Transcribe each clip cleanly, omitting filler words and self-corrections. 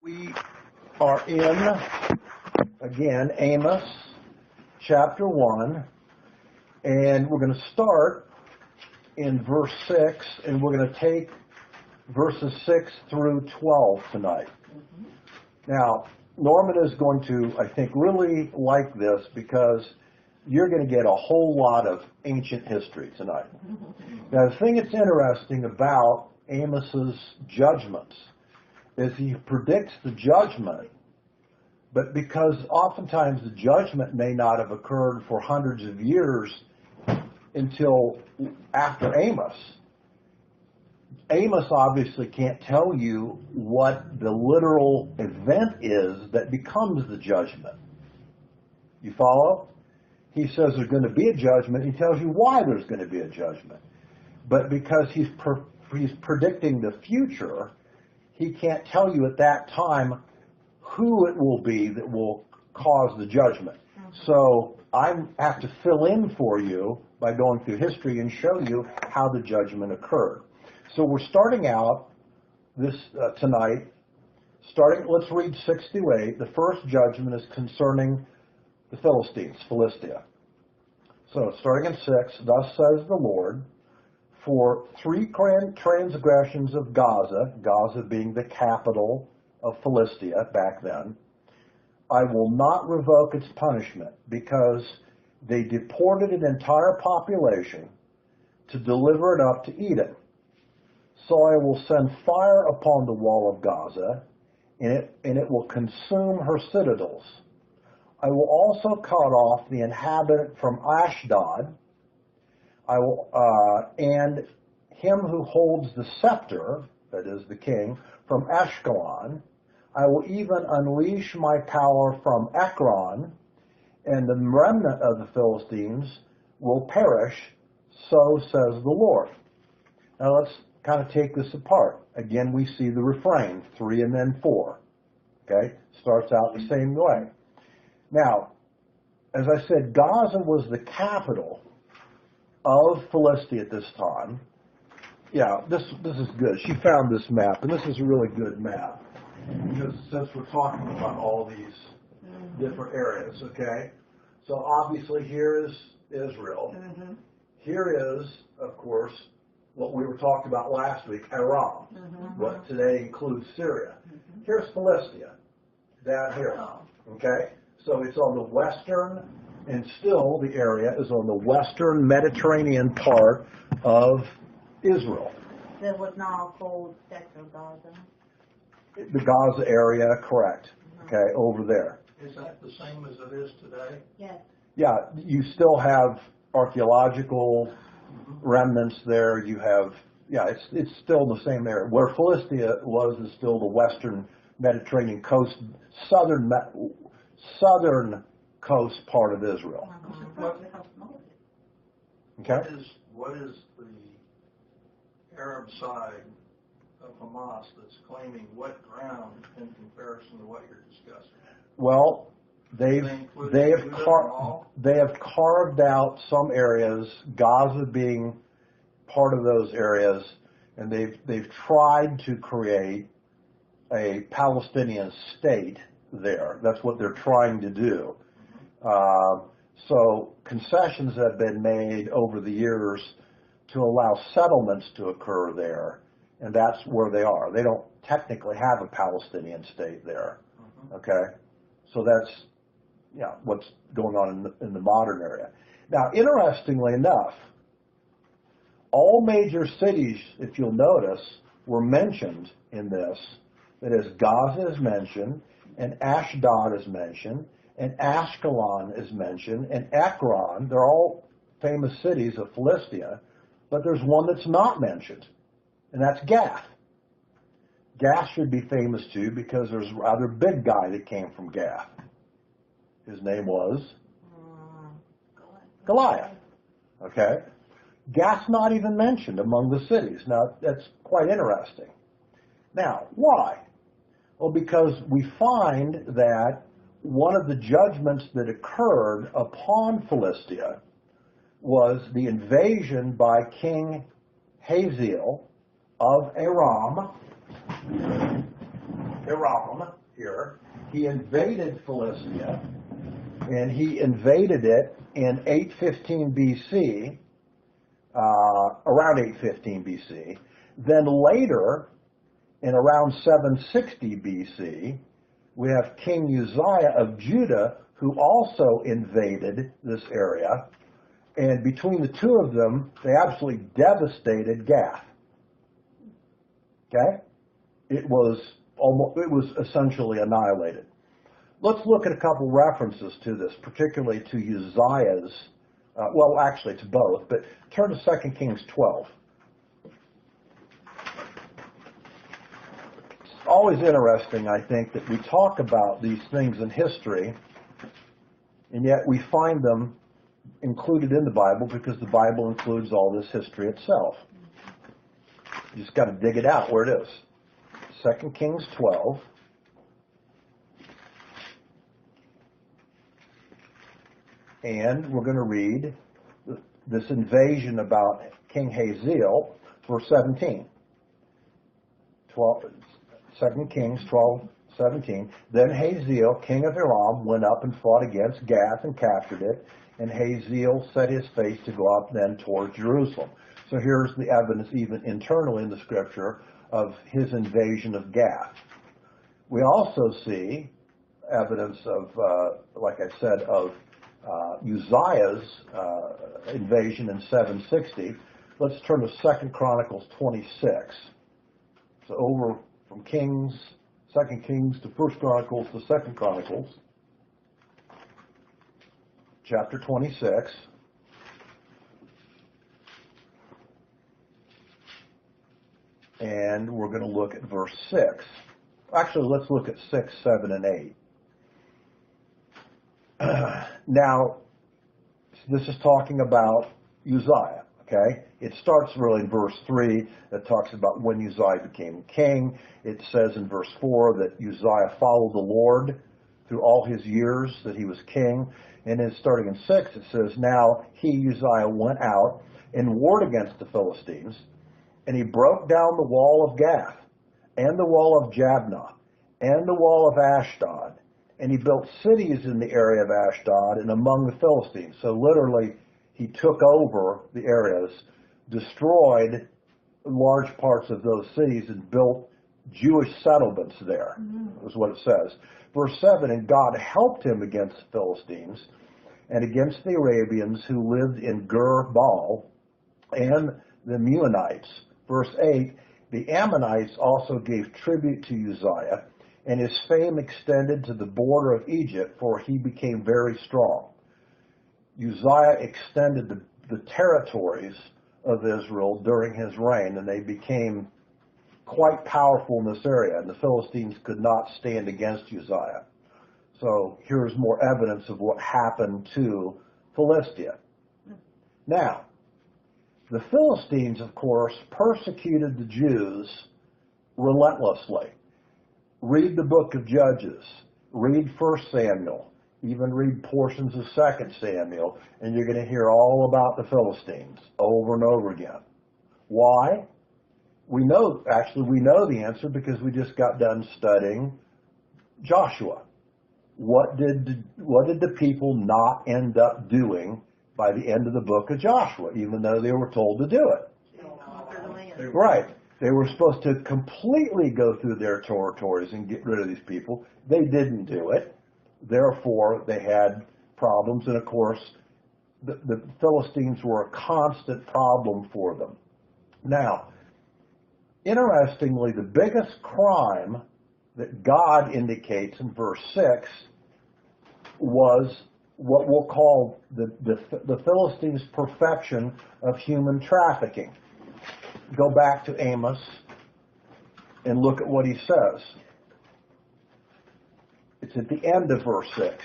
We are in, again, Amos chapter 1, and we're going to start in verse 6, and we're going to take verses 6 through 12 tonight. Now, Norman is going to, I think, really like this because you're going to get a whole lot of ancient history tonight. Now, the thing that's interesting about Amos's judgments is he predicts the judgment, but because oftentimes the judgment may not have occurred for hundreds of years until after Amos. Amos obviously can't tell you what the literal event is that becomes the judgment. You follow? He says there's going to be a judgment. He tells you why there's going to be a judgment. But because he's predicting the future, he can't tell you at that time who it will be that will cause the judgment. So I have to fill in for you by going through history and show you how the judgment occurred. So we're starting out this tonight. Let's read 6 through 8. The first judgment is concerning the Philistines, Philistia. So starting in 6, thus says the Lord, for 3 transgressions of Gaza, Gaza being the capital of Philistia back then, I will not revoke its punishment because they deported an entire population to deliver it up to Edom. So I will send fire upon the wall of Gaza, and it will consume her citadels. I will also cut off the inhabitant from Ashdod, and him who holds the scepter, that is the king, from Ashkelon. I will even unleash my power from Ekron, and the remnant of the Philistines will perish, so says the Lord. Now let's kind of take this apart. Again, we see the refrain, 3 and then 4. Okay? Starts out the same way. Now, as I said, Gaza was the capital of Philistia at this time. Yeah, this is good. She found this map, and this is a really good map. Because since we're talking about all these different areas, okay? So obviously here is Israel. Here is, of course, what we were talking about last week, Aram. What today includes Syria. Here's Philistia, down here, okay? So it's on the western, and still the area is on the western Mediterranean part of Israel. That was now called Sector Gaza. The Gaza area, correct. Okay, over there. Is that the same as it is today? Yes. Yeah, you still have archaeological remnants there. You have, it's still the same area. Where Philistia was is still the western Mediterranean coast, southern coast part of Israel. Okay. What is the Arab side of Hamas that's claiming what ground in comparison to what you're discussing? Well, they have carved out some areas, Gaza being part of those areas, and they've tried to create a Palestinian state there. That's what they're trying to do. So concessions have been made over the years to allow settlements to occur there, and that's where they are. They don't technically have a Palestinian state there. Okay, so that's what's going on in the modern area. Now, interestingly enough, all major cities, if you'll notice, were mentioned in this. That is, Gaza is mentioned, and Ashdod is mentioned, and Ashkelon is mentioned, and Ekron. They're all famous cities of Philistia, but there's one that's not mentioned, and that's Gath. Gath should be famous too because there's a rather big guy that came from Gath. His name was Goliath. Okay? Gath's not even mentioned among the cities. Now, that's quite interesting. Now, why? Well, because we find that one of the judgments that occurred upon Philistia was the invasion by King Hazael of Aram Hiram here, he invaded Philistia, and he invaded it in 815 BC, around 815 BC. Then later, in around 760 BC, we have King Uzziah of Judah, who also invaded this area. And between the two of them, they absolutely devastated Gath. Okay? It was essentially annihilated. Let's look at a couple references to this, particularly to Uzziah's, well, actually it's both, but turn to 2 Kings 12. It's always interesting, I think, that we talk about these things in history, and yet we find them included in the Bible because the Bible includes all this history itself. You just got to dig it out where it is. 2 Kings 12. And we're going to read this invasion about King Hazael, verse 17. 2 Kings 12:17. Then Hazael, king of Aram, went up and fought against Gath and captured it. And Hazael set his face to go up then toward Jerusalem. So here's the evidence, even internally in the scripture, of his invasion of Gath. We also see evidence of, like I said, of Uzziah's invasion in 760. Let's turn to 2 Chronicles 26. So over from Kings, 2 Kings to 1 Chronicles to 2 Chronicles, chapter 26. And we're going to look at verse 6. Actually, let's look at 6, 7, and 8. Now, this is talking about Uzziah, okay? It starts really in verse 3 that talks about when Uzziah became king. It says in verse 4 that Uzziah followed the Lord through all his years that he was king. And then starting in 6, it says, now he, Uzziah, went out and warred against the Philistines, and he broke down the wall of Gath, and the wall of Jabneh, and the wall of Ashdod. And he built cities in the area of Ashdod and among the Philistines. So literally, he took over the areas, destroyed large parts of those cities, and built Jewish settlements there, is what it says. Verse 7, and God helped him against the Philistines and against the Arabians who lived in Gur-baal and the Meunites. Verse 8, the Ammonites also gave tribute to Uzziah, and his fame extended to the border of Egypt, for he became very strong. Uzziah extended the territories of Israel during his reign, and they became quite powerful in this area, and the Philistines could not stand against Uzziah. So here's more evidence of what happened to Philistia. Now, the Philistines, of course, persecuted the Jews relentlessly. Read the book of Judges, read 1 Samuel, even read portions of 2 Samuel, and you're going to hear all about the Philistines over and over again. Why? We know the answer because we just got done studying Joshua. What did the people not end up doing by the end of the book of Joshua, even though they were told to do it? Right. They were supposed to completely go through their territories and get rid of these people. They didn't do it. Therefore, they had problems. And of course, the Philistines were a constant problem for them. Now, interestingly, the biggest crime that God indicates in verse 6 was what we'll call the Philistines' perfection of human trafficking. Go back to Amos and look at what he says. It's at the end of verse 6,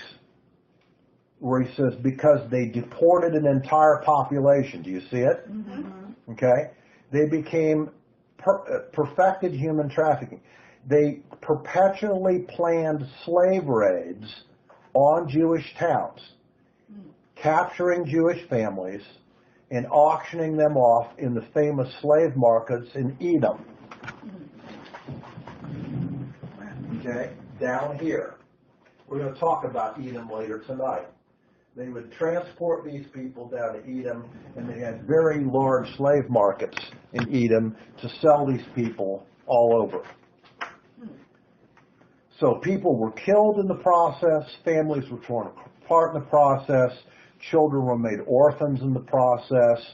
where he says, because they deported an entire population. Do you see it? Mm-hmm. Okay? They became perfected human trafficking. They perpetually planned slave raids on Jewish towns, capturing Jewish families and auctioning them off in the famous slave markets in Edom. okay, down here. We're going to talk about Edom later tonight. They would transport these people down to Edom, and they had very large slave markets in Edom to sell these people all over. So people were killed in the process, families were torn apart in the process, children were made orphans in the process,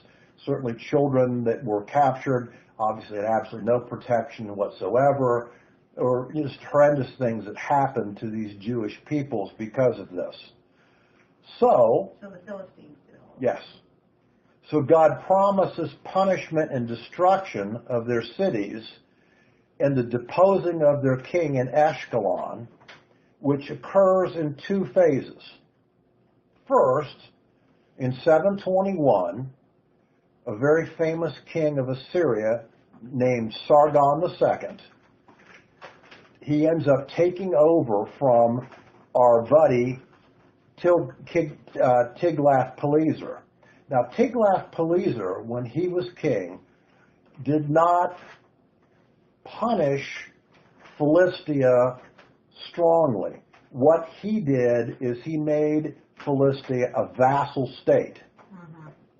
certainly children that were captured obviously had absolutely no protection whatsoever, or just horrendous things that happened to these Jewish peoples because of this. So the Philistines did all. Yes. So God promises punishment and destruction of their cities and the deposing of their king in Ashkelon, which occurs in two phases. First, in 721, a very famous king of Assyria named Sargon II, he ends up taking over from our buddy Tiglath-Pileser. Now, Tiglath-Pileser, when he was king, did not punish Philistia strongly. What he did is he made Philistia a vassal state.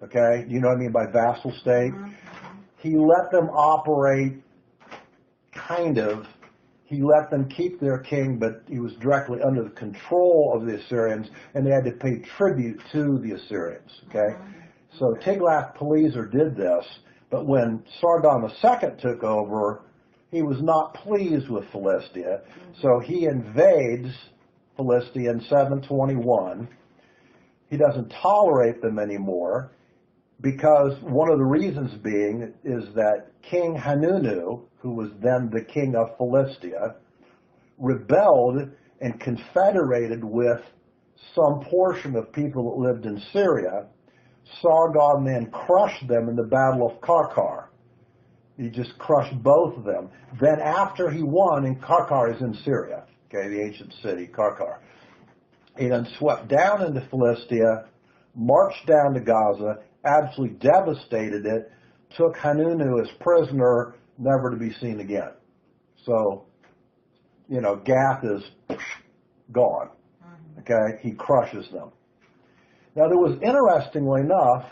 Okay? You know what I mean by vassal state? He let them operate kind of. He let them keep their king, but he was directly under the control of the Assyrians, and they had to pay tribute to the Assyrians. Okay? So Tiglath-Pileser did this, but when Sargon II took over, he was not pleased with Philistia, so he invades Philistia in 721. He doesn't tolerate them anymore, because one of the reasons being is that King Hanunu, who was then the king of Philistia, rebelled and confederated with some portion of people that lived in Syria. Sargon then crushed them in the Battle of Karkar. He just crushed both of them. Then after he won, and Karkar is in Syria, okay, the ancient city, Karkar, he then swept down into Philistia, marched down to Gaza, absolutely devastated it, took Hanunu as prisoner, never to be seen again. So, Gath is gone. Okay, he crushes them. Now, there was, interestingly enough,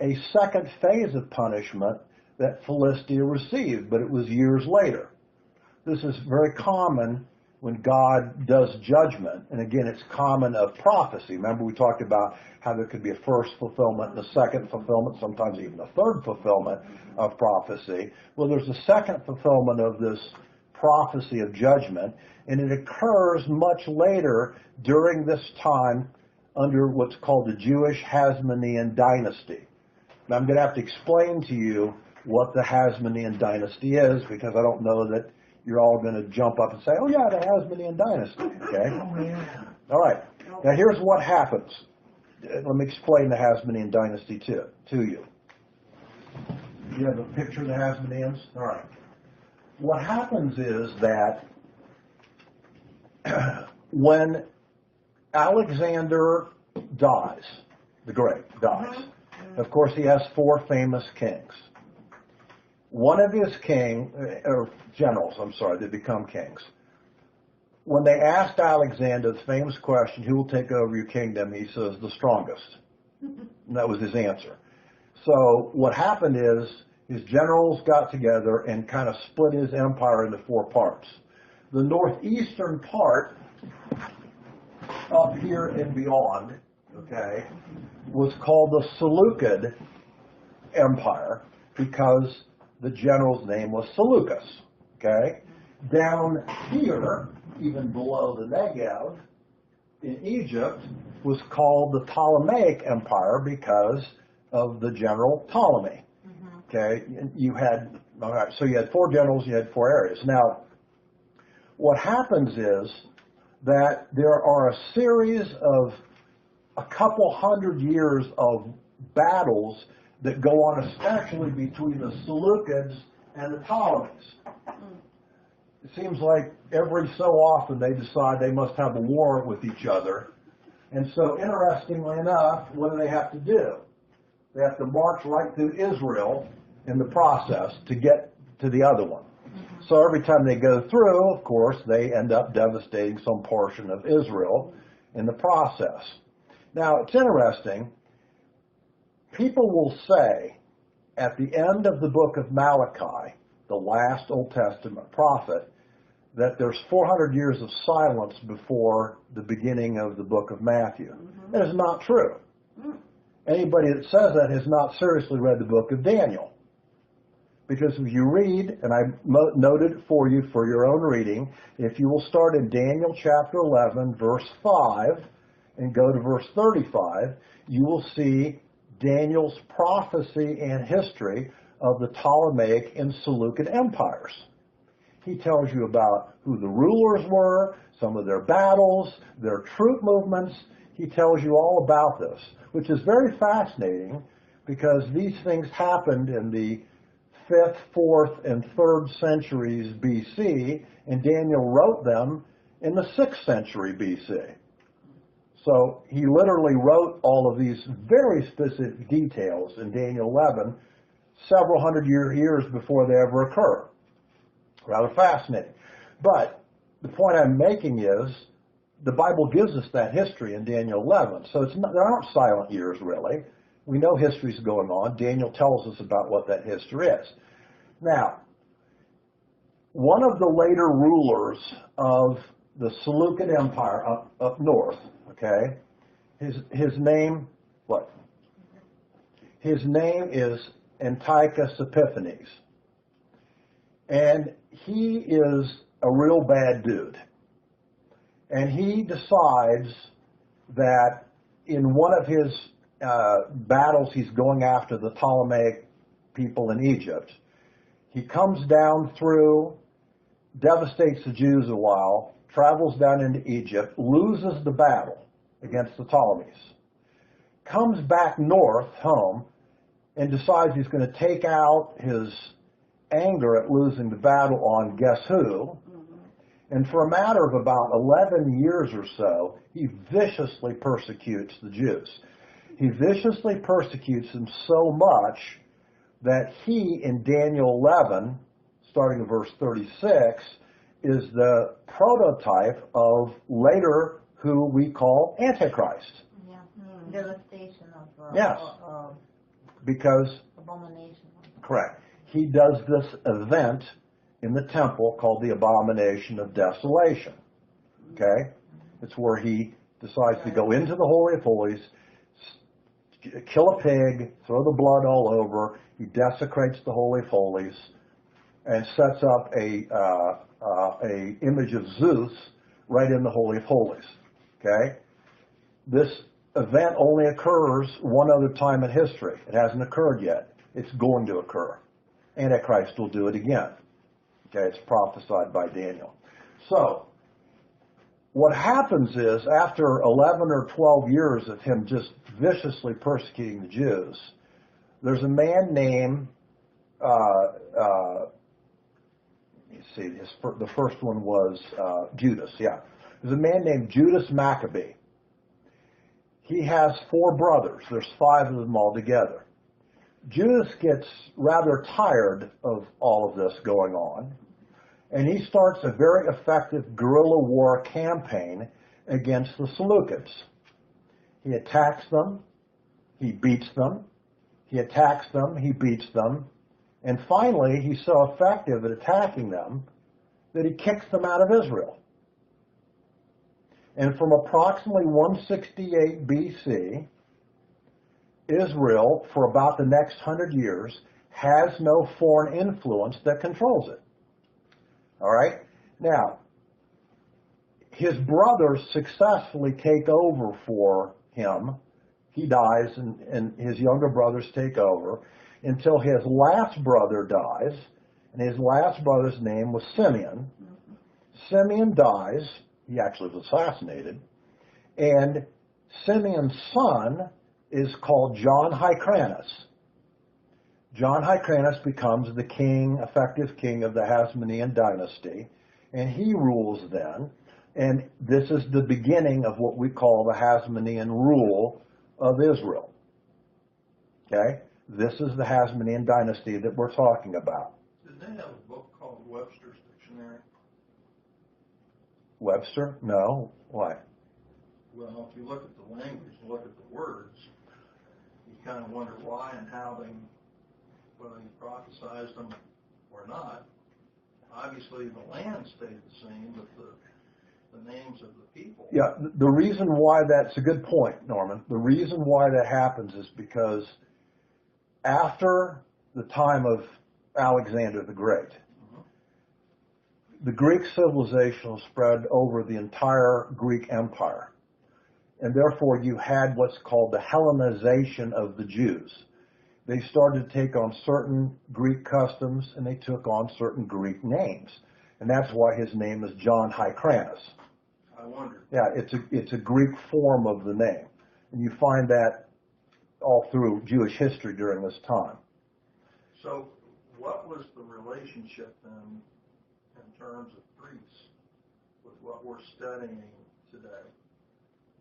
a second phase of punishment that Philistia received, but it was years later. This is very common when God does judgment, and again, it's common of prophecy. Remember, we talked about how there could be a first fulfillment and a second fulfillment, sometimes even a third fulfillment of prophecy. Well, there's a second fulfillment of this prophecy of judgment, and it occurs much later during this time under what's called the Jewish Hasmonean dynasty. Now, I'm going to have to explain to you what the Hasmonean dynasty is, because I don't know that you're all going to jump up and say, oh yeah, the Hasmonean dynasty, okay? All right. Now, here's what happens. Let me explain the Hasmonean dynasty to you. You have a picture of the Hasmoneans? All right. What happens is that when Alexander dies, the Great dies, of course he has four famous kings. One of his generals, that become kings. When they asked Alexander the famous question, who will take over your kingdom, he says, the strongest. And that was his answer. So what happened is his generals got together and kind of split his empire into four parts. The northeastern part, up here and beyond, okay, was called the Seleucid Empire because the general's name was Seleucus, okay? Down here, even below the Negev, in Egypt, was called the Ptolemaic Empire because of the general Ptolemy, okay? And so you had four generals, you had four areas. Now, what happens is that there are a series of a couple hundred years of battles that go on, especially between the Seleucids and the Ptolemies. It seems like every so often they decide they must have a war with each other. And so, interestingly enough, what do they have to do? They have to march right through Israel in the process to get to the other one. So every time they go through, of course, they end up devastating some portion of Israel in the process. Now, it's interesting. People will say at the end of the book of Malachi, the last Old Testament prophet, that there's 400 years of silence before the beginning of the book of Matthew. That is not true. Anybody that says that has not seriously read the book of Daniel. Because if you read, and I noted it for you for your own reading, if you will start in Daniel chapter 11, verse 5, and go to verse 35, you will see Daniel's prophecy and history of the Ptolemaic and Seleucid empires. He tells you about who the rulers were, some of their battles, their troop movements. He tells you all about this, which is very fascinating because these things happened in the 5th, 4th, and 3rd centuries BC, and Daniel wrote them in the 6th century BC. So he literally wrote all of these very specific details in Daniel 11 several hundred years before they ever occur. Rather fascinating. But the point I'm making is the Bible gives us that history in Daniel 11. So there aren't silent years, really. We know history's going on. Daniel tells us about what that history is. Now, one of the later rulers of the Seleucid Empire up north, okay, his name, what? His name is Antiochus Epiphanes. And he is a real bad dude. And he decides that in one of his battles, he's going after the Ptolemaic people in Egypt. He comes down through, devastates the Jews a while, travels down into Egypt, loses the battle against the Ptolemies, comes back north home, and decides he's going to take out his anger at losing the battle on guess who. And for a matter of about 11 years or so, he viciously persecutes the Jews. He viciously persecutes them so much that he, in Daniel 11, starting in verse 36, is the prototype of later who we call Antichrist. Yeah. Devastation of Yes. Because, abomination. correct, he does this event in the temple called the Abomination of Desolation. Okay? It's where he decides to go into the Holy of Holies, kill a pig, throw the blood all over, he desecrates the Holy of Holies, and sets up a image of Zeus right in the Holy of Holies. Okay? This event only occurs one other time in history. It hasn't occurred yet. It's going to occur. Antichrist will do it again. Okay, it's prophesied by Daniel. So, what happens is, after 11 or 12 years of him just viciously persecuting the Jews, there's a man named, the first one was Judas, yeah. There's a man named Judas Maccabee. He has 4 brothers. There's 5 of them all together. Judas gets rather tired of all of this going on, and he starts a very effective guerrilla war campaign against the Seleucids. He attacks them, he beats them, he attacks them, he beats them, and finally he's so effective at attacking them that he kicks them out of Israel. And from approximately 168 BC, Israel, for about the next 100 years, has no foreign influence that controls it. All right? Now, his brothers successfully take over for him. He dies, and his younger brothers take over until his last brother dies, and his last brother's name was Simeon. Simeon dies. He actually was assassinated. And Simeon's son is called John Hyrcanus. John Hyrcanus becomes the king, effective king of the Hasmonean dynasty, and he rules then. And this is the beginning of what we call the Hasmonean rule of Israel. Okay? This is the Hasmonean dynasty that we're talking about. Did they have a book called Webster's dictionary? Webster? No. Why? Well, if you look at the language, look at the words, you kind of wonder why and how they, whether he prophesized them or not. Obviously, the land stayed the same, but the names of the people. Yeah, the reason why that's a good point, Norman. The reason why that happens is because after the time of Alexander the Great, the Greek civilization spread over the entire Greek Empire. And therefore you had what's called the Hellenization of the Jews. They started to take on certain Greek customs and they took on certain Greek names. And that's why his name is John Hyrcanus. I wondered. Yeah, it's a Greek form of the name. And you find that all through Jewish history during this time. So what was the relationship then in terms of priests with what we're studying today?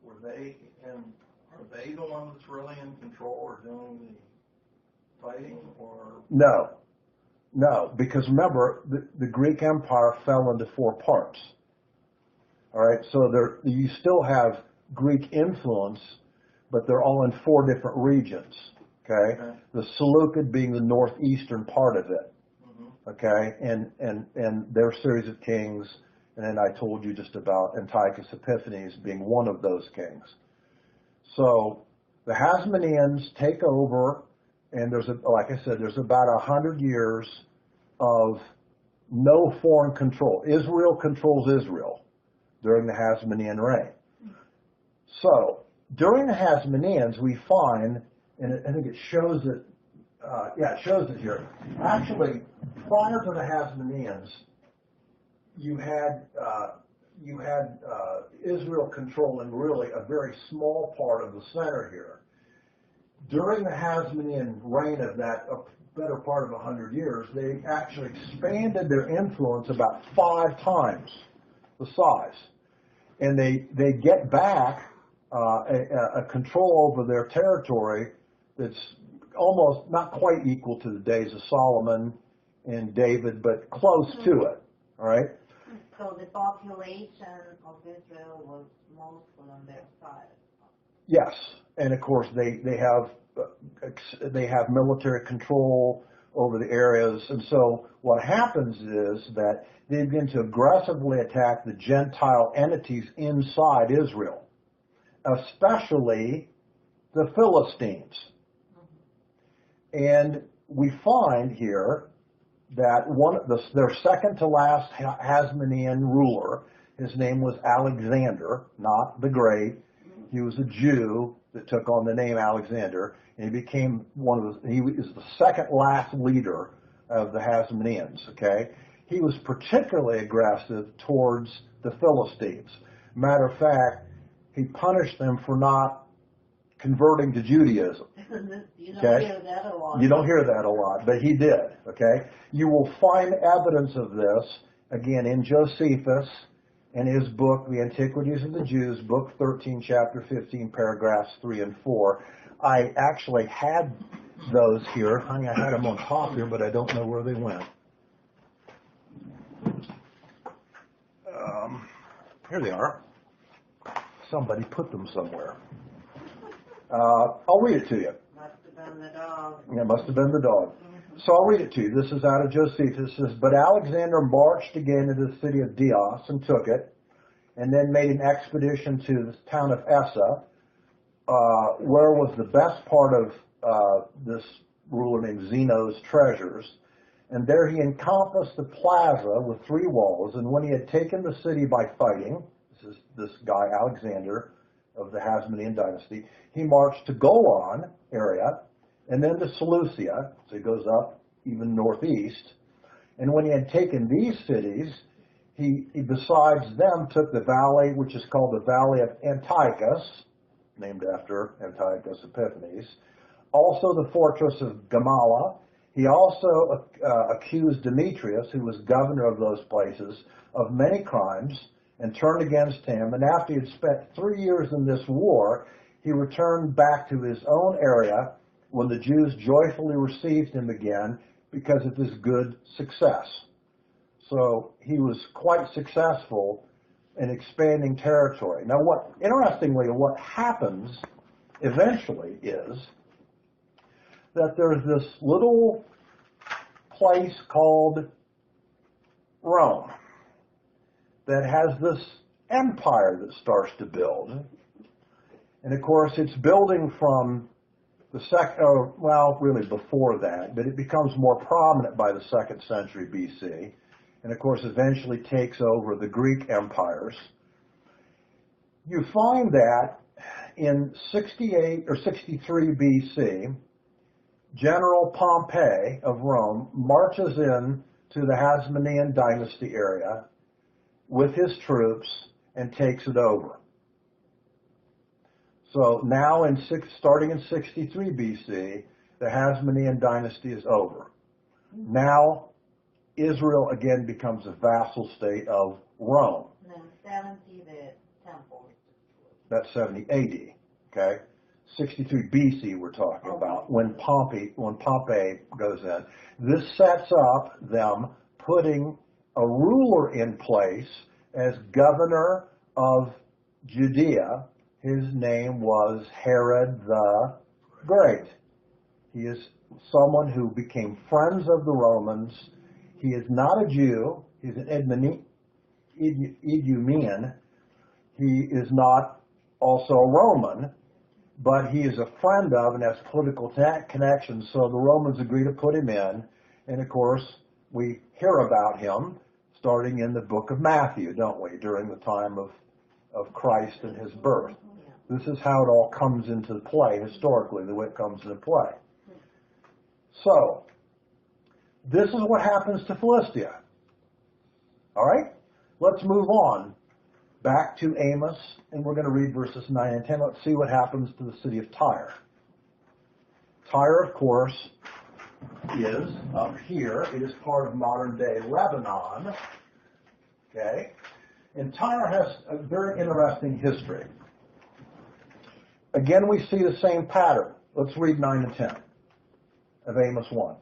Were they are they the one that's really in control or doing the fighting, or? No, because remember, the Greek Empire fell into four parts. All right, so you still have Greek influence, but they're all in four different regions. Okay, the Seleucid being the northeastern part of it. Okay, and their series of kings, and then I told you just about Antiochus Epiphanes being one of those kings. So the Hasmoneans take over, and like I said, there's about 100 years of no foreign control. Israel controls Israel during the Hasmonean reign. So during the Hasmoneans, we find, and I think it shows it. It shows it here. Actually, prior to the Hasmoneans, you had Israel controlling really a very small part of the center here. During the Hasmonean reign of that better part of 100 years, they actually expanded their influence about 5 times the size, and they get back a control over their territory that's almost not quite equal to the days of Solomon and David, but close to it. All right. So the population of Israel was mostly on their side. Yes, and of course they have military control over the areas, and so what happens is that they begin to aggressively attack the Gentile entities inside Israel, especially the Philistines. And we find here that their second to last Hasmonean ruler, his name was Alexander, not the Great. He was a Jew that took on the name Alexander, and he became he is the second last leader of the Hasmoneans, okay? He was particularly aggressive towards the Philistines. Matter of fact, he punished them for not converting to Judaism. You don't hear that a lot. You don't hear that a lot, but he did, okay? You will find evidence of this, again, in Josephus, in his book, The Antiquities of the Jews, book 13, chapter 15, paragraphs 3 and 4. I actually had those here. I had them on top here, but I don't know where they went. Here they are. Somebody put them somewhere. I'll read it to you. Must have been the dog. Yeah, it must have been the dog. So I'll read it to you. This is out of Josephus. It says, "But Alexander marched again into the city of Dios and took it, and then made an expedition to the town of Essa, where was the best part of this ruler named Zeno's treasures. And there he encompassed the plaza with 3 walls. And when he had taken the city by fighting," this is this guy Alexander of the Hasmonean dynasty, "he marched to Golan area, and then to Seleucia," so he goes up even northeast. "And when he had taken these cities, he besides them took the valley, which is called the Valley of Antiochus," named after Antiochus Epiphanes, "also the fortress of Gamala. He also accused Demetrius, who was governor of those places, of many crimes, and turned against him. And after he had spent 3 years in this war, he returned back to his own area, when the Jews joyfully received him again because of his good success." So he was quite successful in expanding territory. Now, interestingly, what happens eventually is that there's this little place called Rome that has this empire that starts to build. And of course, it's building from the really before that, but it becomes more prominent by the 2nd century BC. And of course, eventually takes over the Greek empires. You find that in 68 or 63 BC, General Pompey of Rome marches in to the Hasmonean dynasty area with his troops and takes it over. So now, starting in 63 BC, the Hasmonean dynasty is over. Now, Israel again becomes a vassal state of Rome. And then 70, the temple. That's 70 AD, okay? 63 BC we're talking about, when Pompey goes in. This sets up them putting a ruler in place as governor of Judea. His name was Herod the Great. He is someone who became friends of the Romans. He is not a Jew. He's an Idumean. He is not also a Roman, but he is a friend of and has political connections. So the Romans agree to put him in. And of course, we hear about him starting in the book of Matthew, don't we, during the time of Christ and his birth. This is how it all comes into play historically, the way it comes into play. So, this is what happens to Philistia. All right? Let's move on back to Amos, and we're going to read verses 9 and 10. Let's see what happens to the city of Tyre. Tyre, of course, is up here. It is part of modern-day Lebanon. Okay? And Tyre has a very interesting history. Again, we see the same pattern. Let's read 9 and 10 of Amos 1.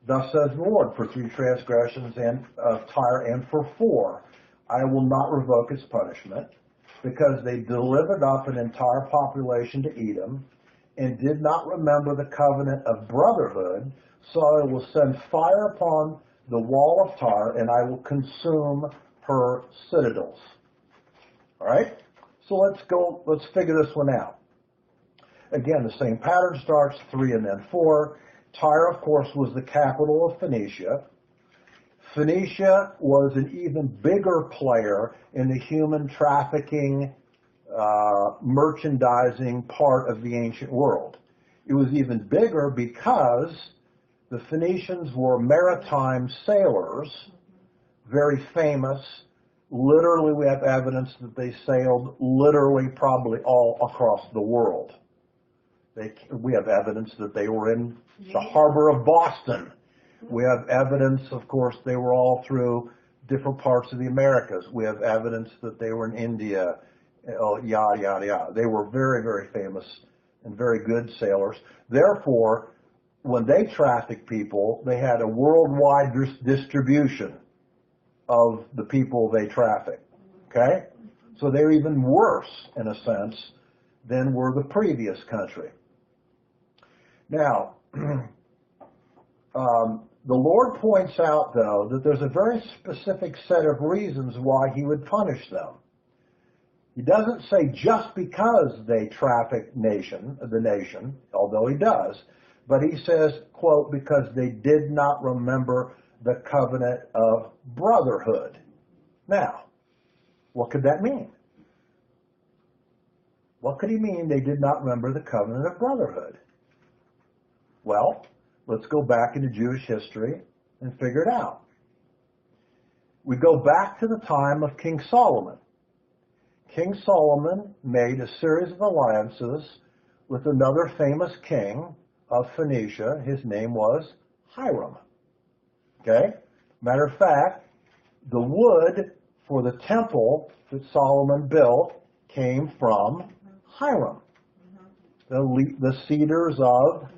Thus says the Lord, for 3 transgressions of Tyre and for 4, I will not revoke its punishment, because they delivered up an entire population to Edom and did not remember the covenant of brotherhood. So I will send fire upon the wall of Tyre, and I will consume her citadels. All right? So let's figure this one out. Again, the same pattern starts 3 and then 4. Tyre, of course, was the capital of Phoenicia. Phoenicia was an even bigger player in the human trafficking, merchandising part of the ancient world. It was even bigger because the Phoenicians were maritime sailors, very famous. Literally, we have evidence that they sailed literally probably all across the world. We have evidence that they were in the harbor of Boston. We have evidence, of course, they were all through different parts of the Americas. We have evidence that they were in India, yada, yada, yada. They were very, very famous and very good sailors. Therefore, when they trafficked people, they had a worldwide distribution of the people they trafficked. Okay? So they're even worse, in a sense, than were the previous country. Now, the Lord points out, though, that there's a very specific set of reasons why he would punish them. He doesn't say just because they traffic the nation, although he does, but he says, quote, because they did not remember the covenant of brotherhood. Now, what could that mean? What could he mean they did not remember the covenant of brotherhood? Well, let's go back into Jewish history and figure it out. We go back to the time of King Solomon. King Solomon made a series of alliances with another famous king of Phoenicia. His name was Hiram. Okay? Matter of fact, the wood for the temple that Solomon built came from Hiram. The cedars of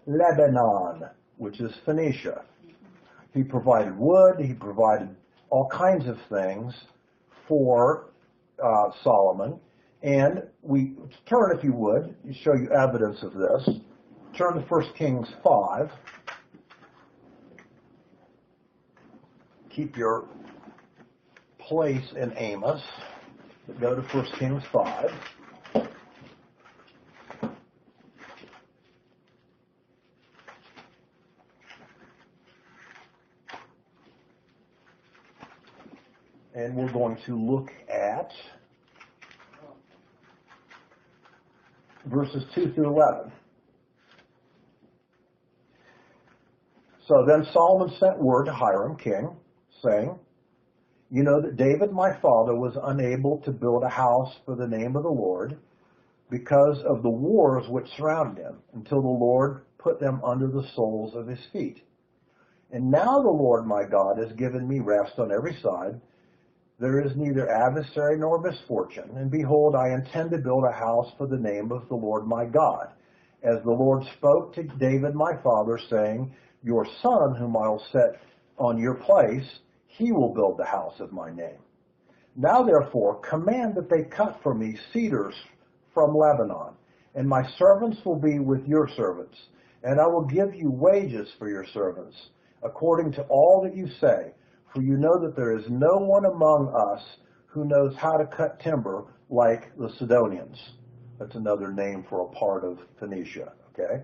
Lebanon, which is Phoenicia. He provided wood, he provided all kinds of things for Solomon. And we turn, if you would, to show you evidence of this. Turn to 1 Kings 5. Keep your place in Amos. Go to 1 Kings 5. And we're going to look at verses 2 through 11. So then Solomon sent word to Hiram, king, saying, you know that David my father was unable to build a house for the name of the Lord because of the wars which surrounded him, until the Lord put them under the soles of his feet. And now the Lord my God has given me rest on every side. There is neither adversary nor misfortune. And behold, I intend to build a house for the name of the Lord my God. As the Lord spoke to David my father, saying, your son, whom I will set on your place, he will build the house of my name. Now therefore, command that they cut for me cedars from Lebanon, and my servants will be with your servants, and I will give you wages for your servants, according to all that you say. For you know that there is no one among us who knows how to cut timber like the Sidonians. That's another name for a part of Phoenicia, okay?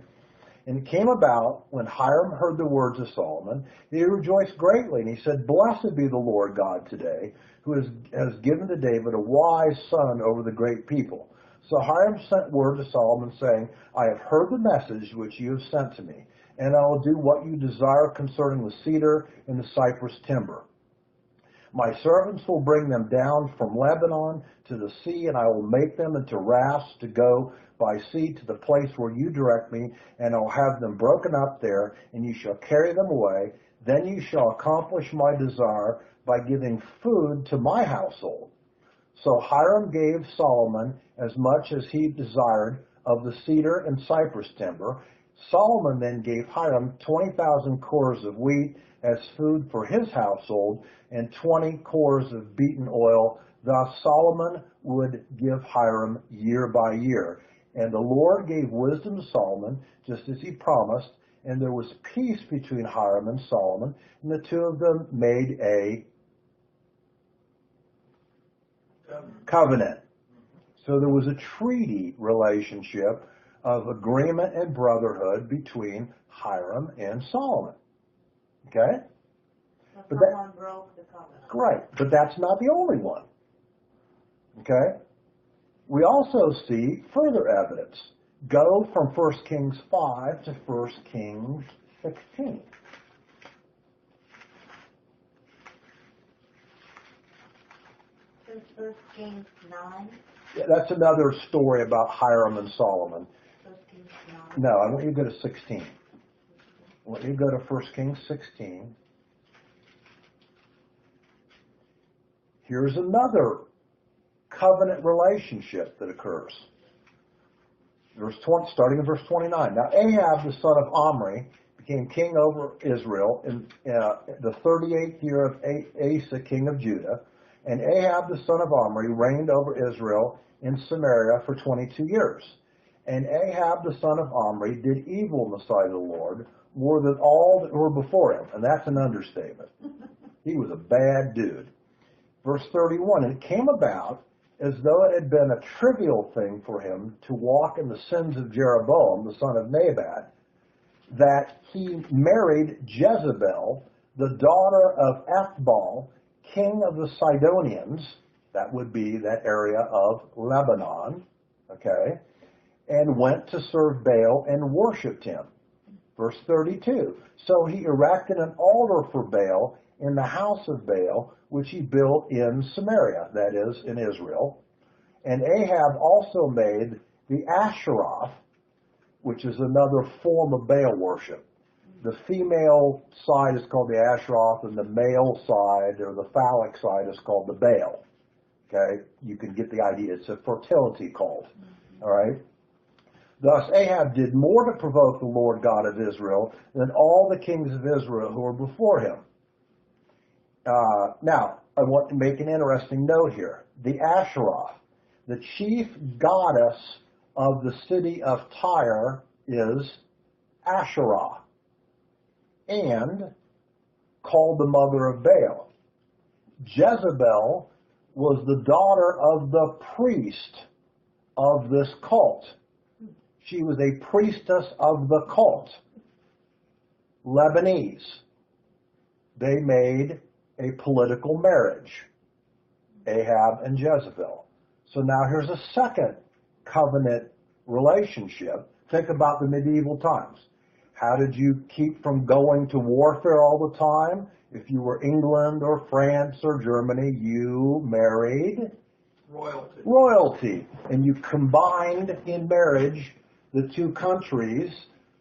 And it came about, when Hiram heard the words of Solomon, he rejoiced greatly, and he said, blessed be the Lord God today, who has given to David a wise son over the great people. So Hiram sent word to Solomon, saying, I have heard the message which you have sent to me, and I will do what you desire concerning the cedar and the cypress timber. My servants will bring them down from Lebanon to the sea, and I will make them into rafts to go by sea to the place where you direct me, and I will have them broken up there, and you shall carry them away. Then you shall accomplish my desire by giving food to my household. So Hiram gave Solomon as much as he desired of the cedar and cypress timber. Solomon then gave Hiram 20,000 cores of wheat as food for his household, and 20 cores of beaten oil. Thus Solomon would give Hiram year by year. And the Lord gave wisdom to Solomon, just as he promised, and there was peace between Hiram and Solomon, and the two of them made a covenant. So there was a treaty relationship of agreement and brotherhood between Hiram and Solomon. Okay? So someone broke the covenant. Great, but that's not the only one. Okay? We also see further evidence. Go from 1 Kings 5 to 1 Kings 16. Since 1 Kings 9. Yeah, that's another story about Hiram and Solomon. 1 Kings 9. No, I want you to go to 16. I want you to go to 1 Kings 16. Here's another covenant relationship that occurs. Starting in verse 29. Now Ahab, the son of Omri, became king over Israel in the 38th year of Asa, king of Judah. And Ahab, the son of Omri, reigned over Israel in Samaria for 22 years. And Ahab, the son of Omri, did evil in the sight of the Lord more than all that were before him. And that's an understatement. He was a bad dude. Verse 31, and it came about as though it had been a trivial thing for him to walk in the sins of Jeroboam, the son of Nebat, that he married Jezebel, the daughter of Ethbaal, king of the Sidonians, that would be that area of Lebanon, okay, and went to serve Baal and worshipped him. Verse 32, so he erected an altar for Baal in the house of Baal, which he built in Samaria, that is, in Israel. And Ahab also made the Asheroth, which is another form of Baal worship. The female side is called the Asheroth, and the male side, or the phallic side, is called the Baal. Okay? You can get the idea. It's a fertility cult. All right? Thus Ahab did more to provoke the Lord God of Israel than all the kings of Israel who were before him. Now, I want to make an interesting note here. The Asherah, the chief goddess of the city of Tyre is Asherah, and called the mother of Baal. Jezebel was the daughter of the priest of this cult. She was a priestess of the cult. Lebanese. They made a political marriage, Ahab and Jezebel. So now here's a second covenant relationship. Think about the medieval times. How did you keep from going to warfare all the time? If you were England or France or Germany, you married royalty. And you combined in marriage the two countries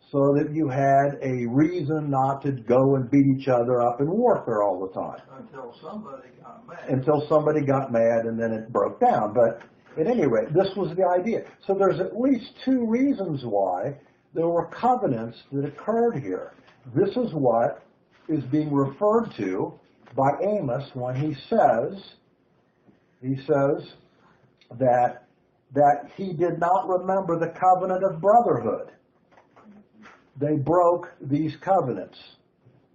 so that you had a reason not to go and beat each other up in warfare all the time. Until somebody got mad. Until somebody got mad and then it broke down. But at any rate, this was the idea. So there's at least two reasons why there were covenants that occurred here. This is what is being referred to by Amos when he says that he did not remember the covenant of brotherhood. They broke these covenants.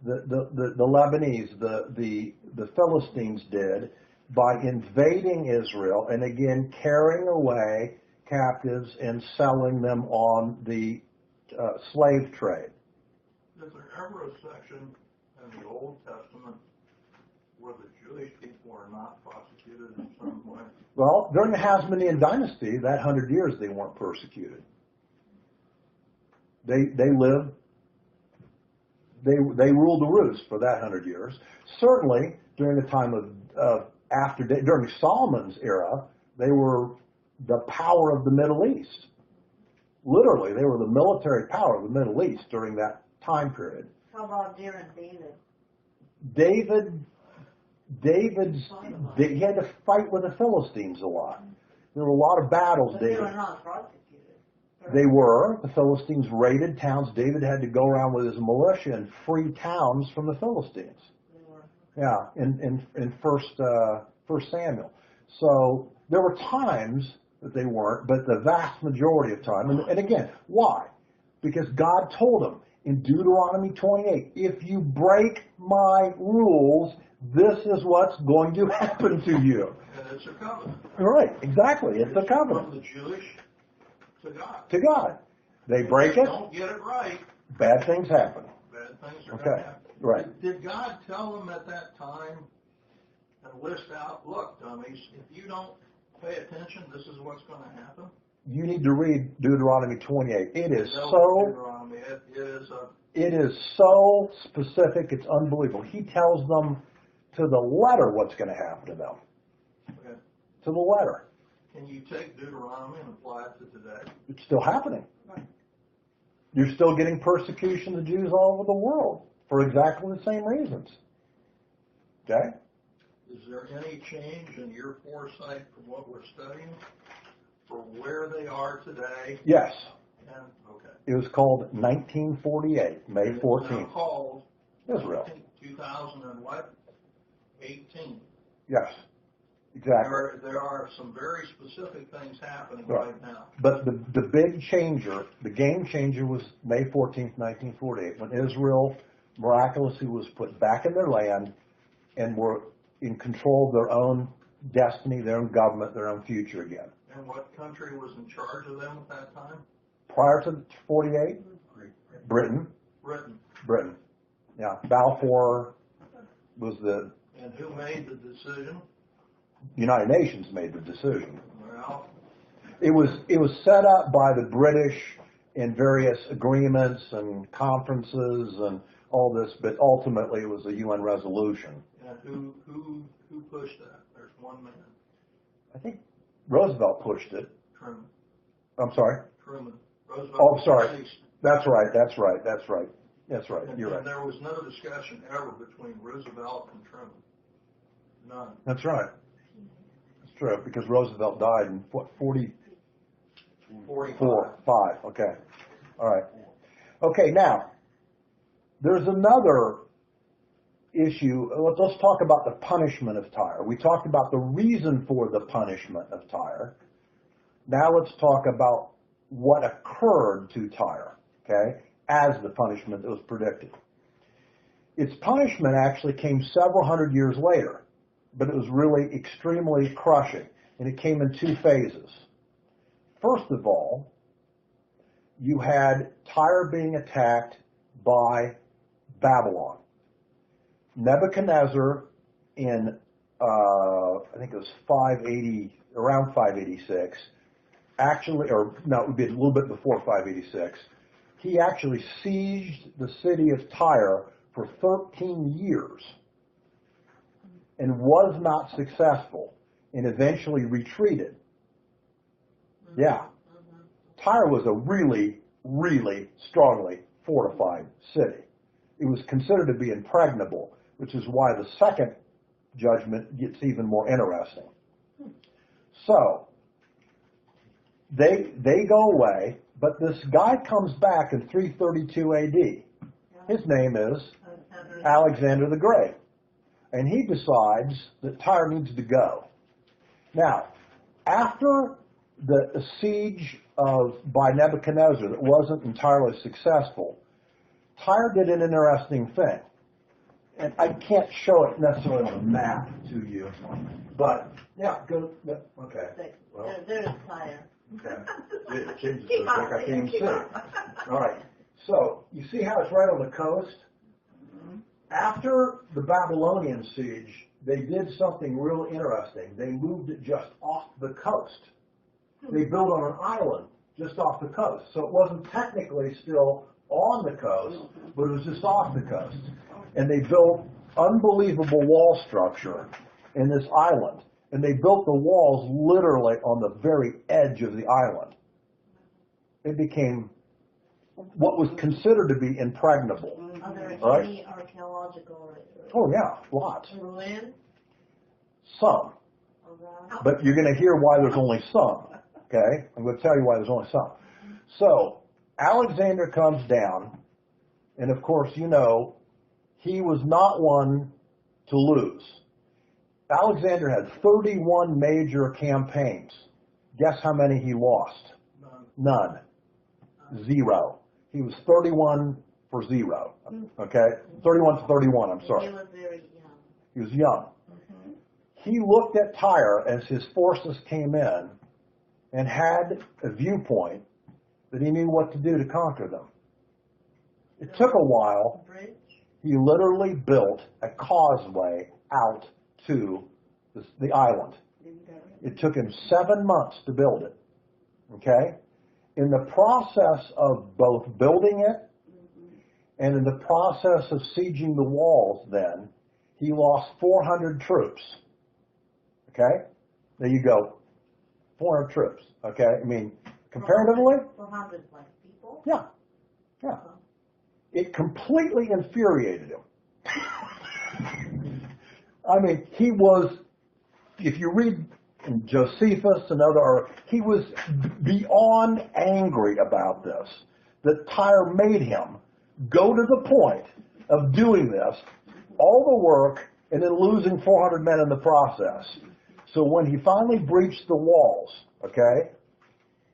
The Lebanese, the Philistines did by invading Israel and again carrying away captives and selling them on the slave trade. Is there ever a section in the Old Testament where the Jewish people are not prosecuted in some way? Well, during the Hasmonean dynasty, that 100 years they weren't persecuted. They lived, they ruled the roost for that 100 years. Certainly, during the time of during Solomon's era, they were the power of the Middle East. Literally, they were the military power of the Middle East during that time period. How about during David? He had to fight with the Philistines a lot. There were a lot of battles. But David. they were not prosecuted. They were. The Philistines raided towns. David had to go around with his militia and free towns from the Philistines. They were. Yeah, in First Samuel. So there were times that they weren't, but the vast majority of time. And again, why? Because God told them in Deuteronomy 28, if you break my rules, this is what's going to happen to you. And it's a covenant. Right, exactly. It's a covenant. From the Jewish to God. To God. They break it. Don't get it right. Bad things happen. Bad things are going Okay, to happen. right. Did God tell them at that time and list out, look, dummies, if you don't pay attention, this is what's going to happen? You need to read Deuteronomy 28. It is Deuteronomy. It is so specific, it's unbelievable. He tells them to the letter what's going to happen to them. Okay. To the letter. Can you take Deuteronomy and apply it to today? It's still happening. Right. You're still getting persecution of Jews all over the world for exactly the same reasons. Okay? Is there any change in your foresight from what we're studying for where they are today? Yes. And, okay. It was called 1948, May It's 14th. now called Israel. 2000 and what? 18. Yes. Exactly. There are some very specific things happening Right. right now. But the big changer, the game changer was May 14th, 1948, when Israel miraculously was put back in their land and were in control of their own destiny, their own government, their own future again. And what country was in charge of them at that time? Prior to 48, Britain. Britain. Yeah. Balfour was And who made the decision? United Nations made the decision. Well, It was set up by the British in various agreements and conferences and all this, but ultimately it was a UN resolution. and who pushed that? There's one man. I think Roosevelt pushed it. Truman. I'm sorry. Truman. Roosevelt. Oh, I'm sorry. deceased. That's right. And You're right. there was no discussion ever between Roosevelt and Truman. None. That's right. It's true because Roosevelt died in what 45. 5. Okay. All right. Okay. Now there's another issue, let's talk about the punishment of Tyre. We talked about the reason for the punishment of Tyre. Now let's talk about what occurred to Tyre, okay, as the punishment that was predicted. Its punishment actually came several hundred years later, but it was really extremely crushing, and it came in two phases. First of all, you had Tyre being attacked by Babylon. Nebuchadnezzar in, I think it was 580, around 586, actually, or no, it would be a little bit before 586, he actually sieged the city of Tyre for 13 years and was not successful and eventually retreated. Yeah. Tyre was a really, really strongly fortified city. It was considered to be impregnable, which is why the second judgment gets even more interesting. So, they go away, but this guy comes back in 332 AD. His name is Alexander the Great. And he decides that Tyre needs to go. Now, after the siege by Nebuchadnezzar that wasn't entirely successful, Tyre did an interesting thing. And I can't show it necessarily on a map to you, but yeah, go. Okay. Well, There's Tyre. okay. It changes to like I can't see. All right. So you see how it's right on the coast? After the Babylonian siege, they did something real interesting. They moved it just off the coast. They built on an island just off the coast. So it wasn't technically still on the coast, but it was just off the coast. And they built unbelievable wall structure in this island. And they built the walls literally on the very edge of the island. It became what was considered to be impregnable. Are there Right? any archaeological Oh yeah, lots. ruins Some. around? But you're going to hear why there's only some. Okay? I'm going to tell you why there's only some. So, Alexander comes down, and of course, you know, he was not one to lose. Alexander had 31 major campaigns. Guess how many he lost? None. Zero. He was 31 for 0. Okay? 31 to 31, I'm sorry. He was very young. He was young. He looked at Tyre as his forces came in and had a viewpoint that he knew what to do to conquer them. It took a while. Bridge? He literally built a causeway out to the island. It took him 7 months to build it. Okay? In the process of both building it and in the process of sieging the walls then, he lost 400 troops. Okay? There you go. 400 troops. Okay? I mean, comparatively, 400 like people? yeah. Yeah. It completely infuriated him. I mean, he was, if you read in Josephus and other, he was beyond angry about this, that Tyre made him go to the point of doing this, all the work, and then losing 400 men in the process. So when he finally breached the walls, okay,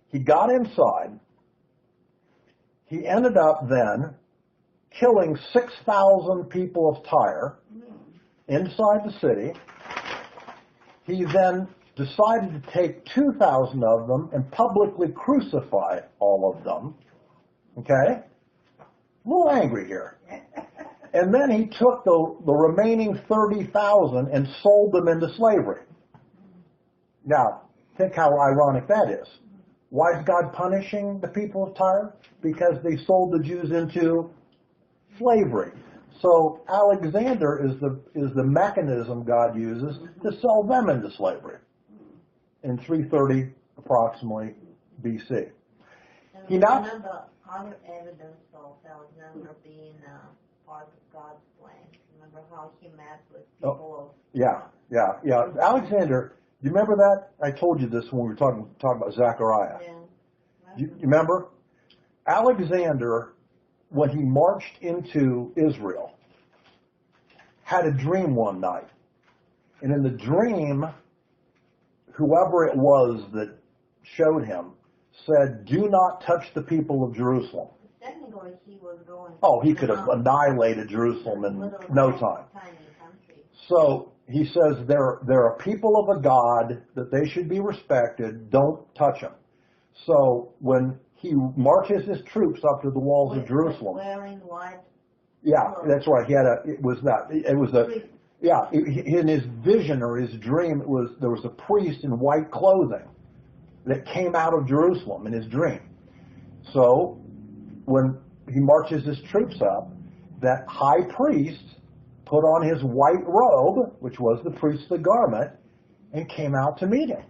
he got inside. He ended up then killing 6,000 people of Tyre inside the city. He then decided to take 2,000 of them and publicly crucify all of them. Okay? A little angry here. And then he took the remaining 30,000 and sold them into slavery. Now, think how ironic that is. Why is God punishing the people of Tyre? Because they sold the Jews into slavery. So Alexander is the mechanism God uses to sell them into slavery in 330 approximately BC. And He not remember other evidence of Alexander being part of God's plan. Remember how he met with people Yeah. Alexander, do you remember that? I told you this when we were talking about Zechariah. You remember? Alexander, when he marched into Israel, had a dream one night. And in the dream, whoever it was that showed him said, do not touch the people of Jerusalem. Technically, he was going. Oh, he could have annihilated Jerusalem in no time. Tiny country. So he says there are people of a God that they should be respected. Don't touch them. So when he marches his troops up to the walls of Jerusalem, Wearing white. yeah, that's right. It was in his vision or his dream, there was a priest in white clothing that came out of Jerusalem in his dream. So when he marches his troops up, that high priest put on his white robe, which was the priestly garment, and came out to meet him.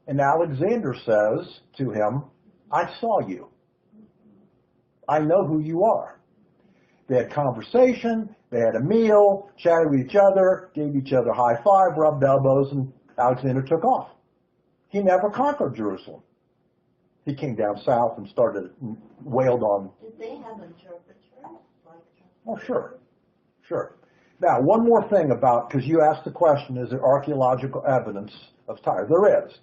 And Alexander says to him, I saw you. I know who you are. They had conversation, they had a meal, chatted with each other, gave each other a high five, rubbed elbows, and Alexander took off. He never conquered Jerusalem. He came down south and wailed on. Did they have interpreters? Oh, sure. Now, one more thing because you asked the question, is there archaeological evidence of Tyre? There is.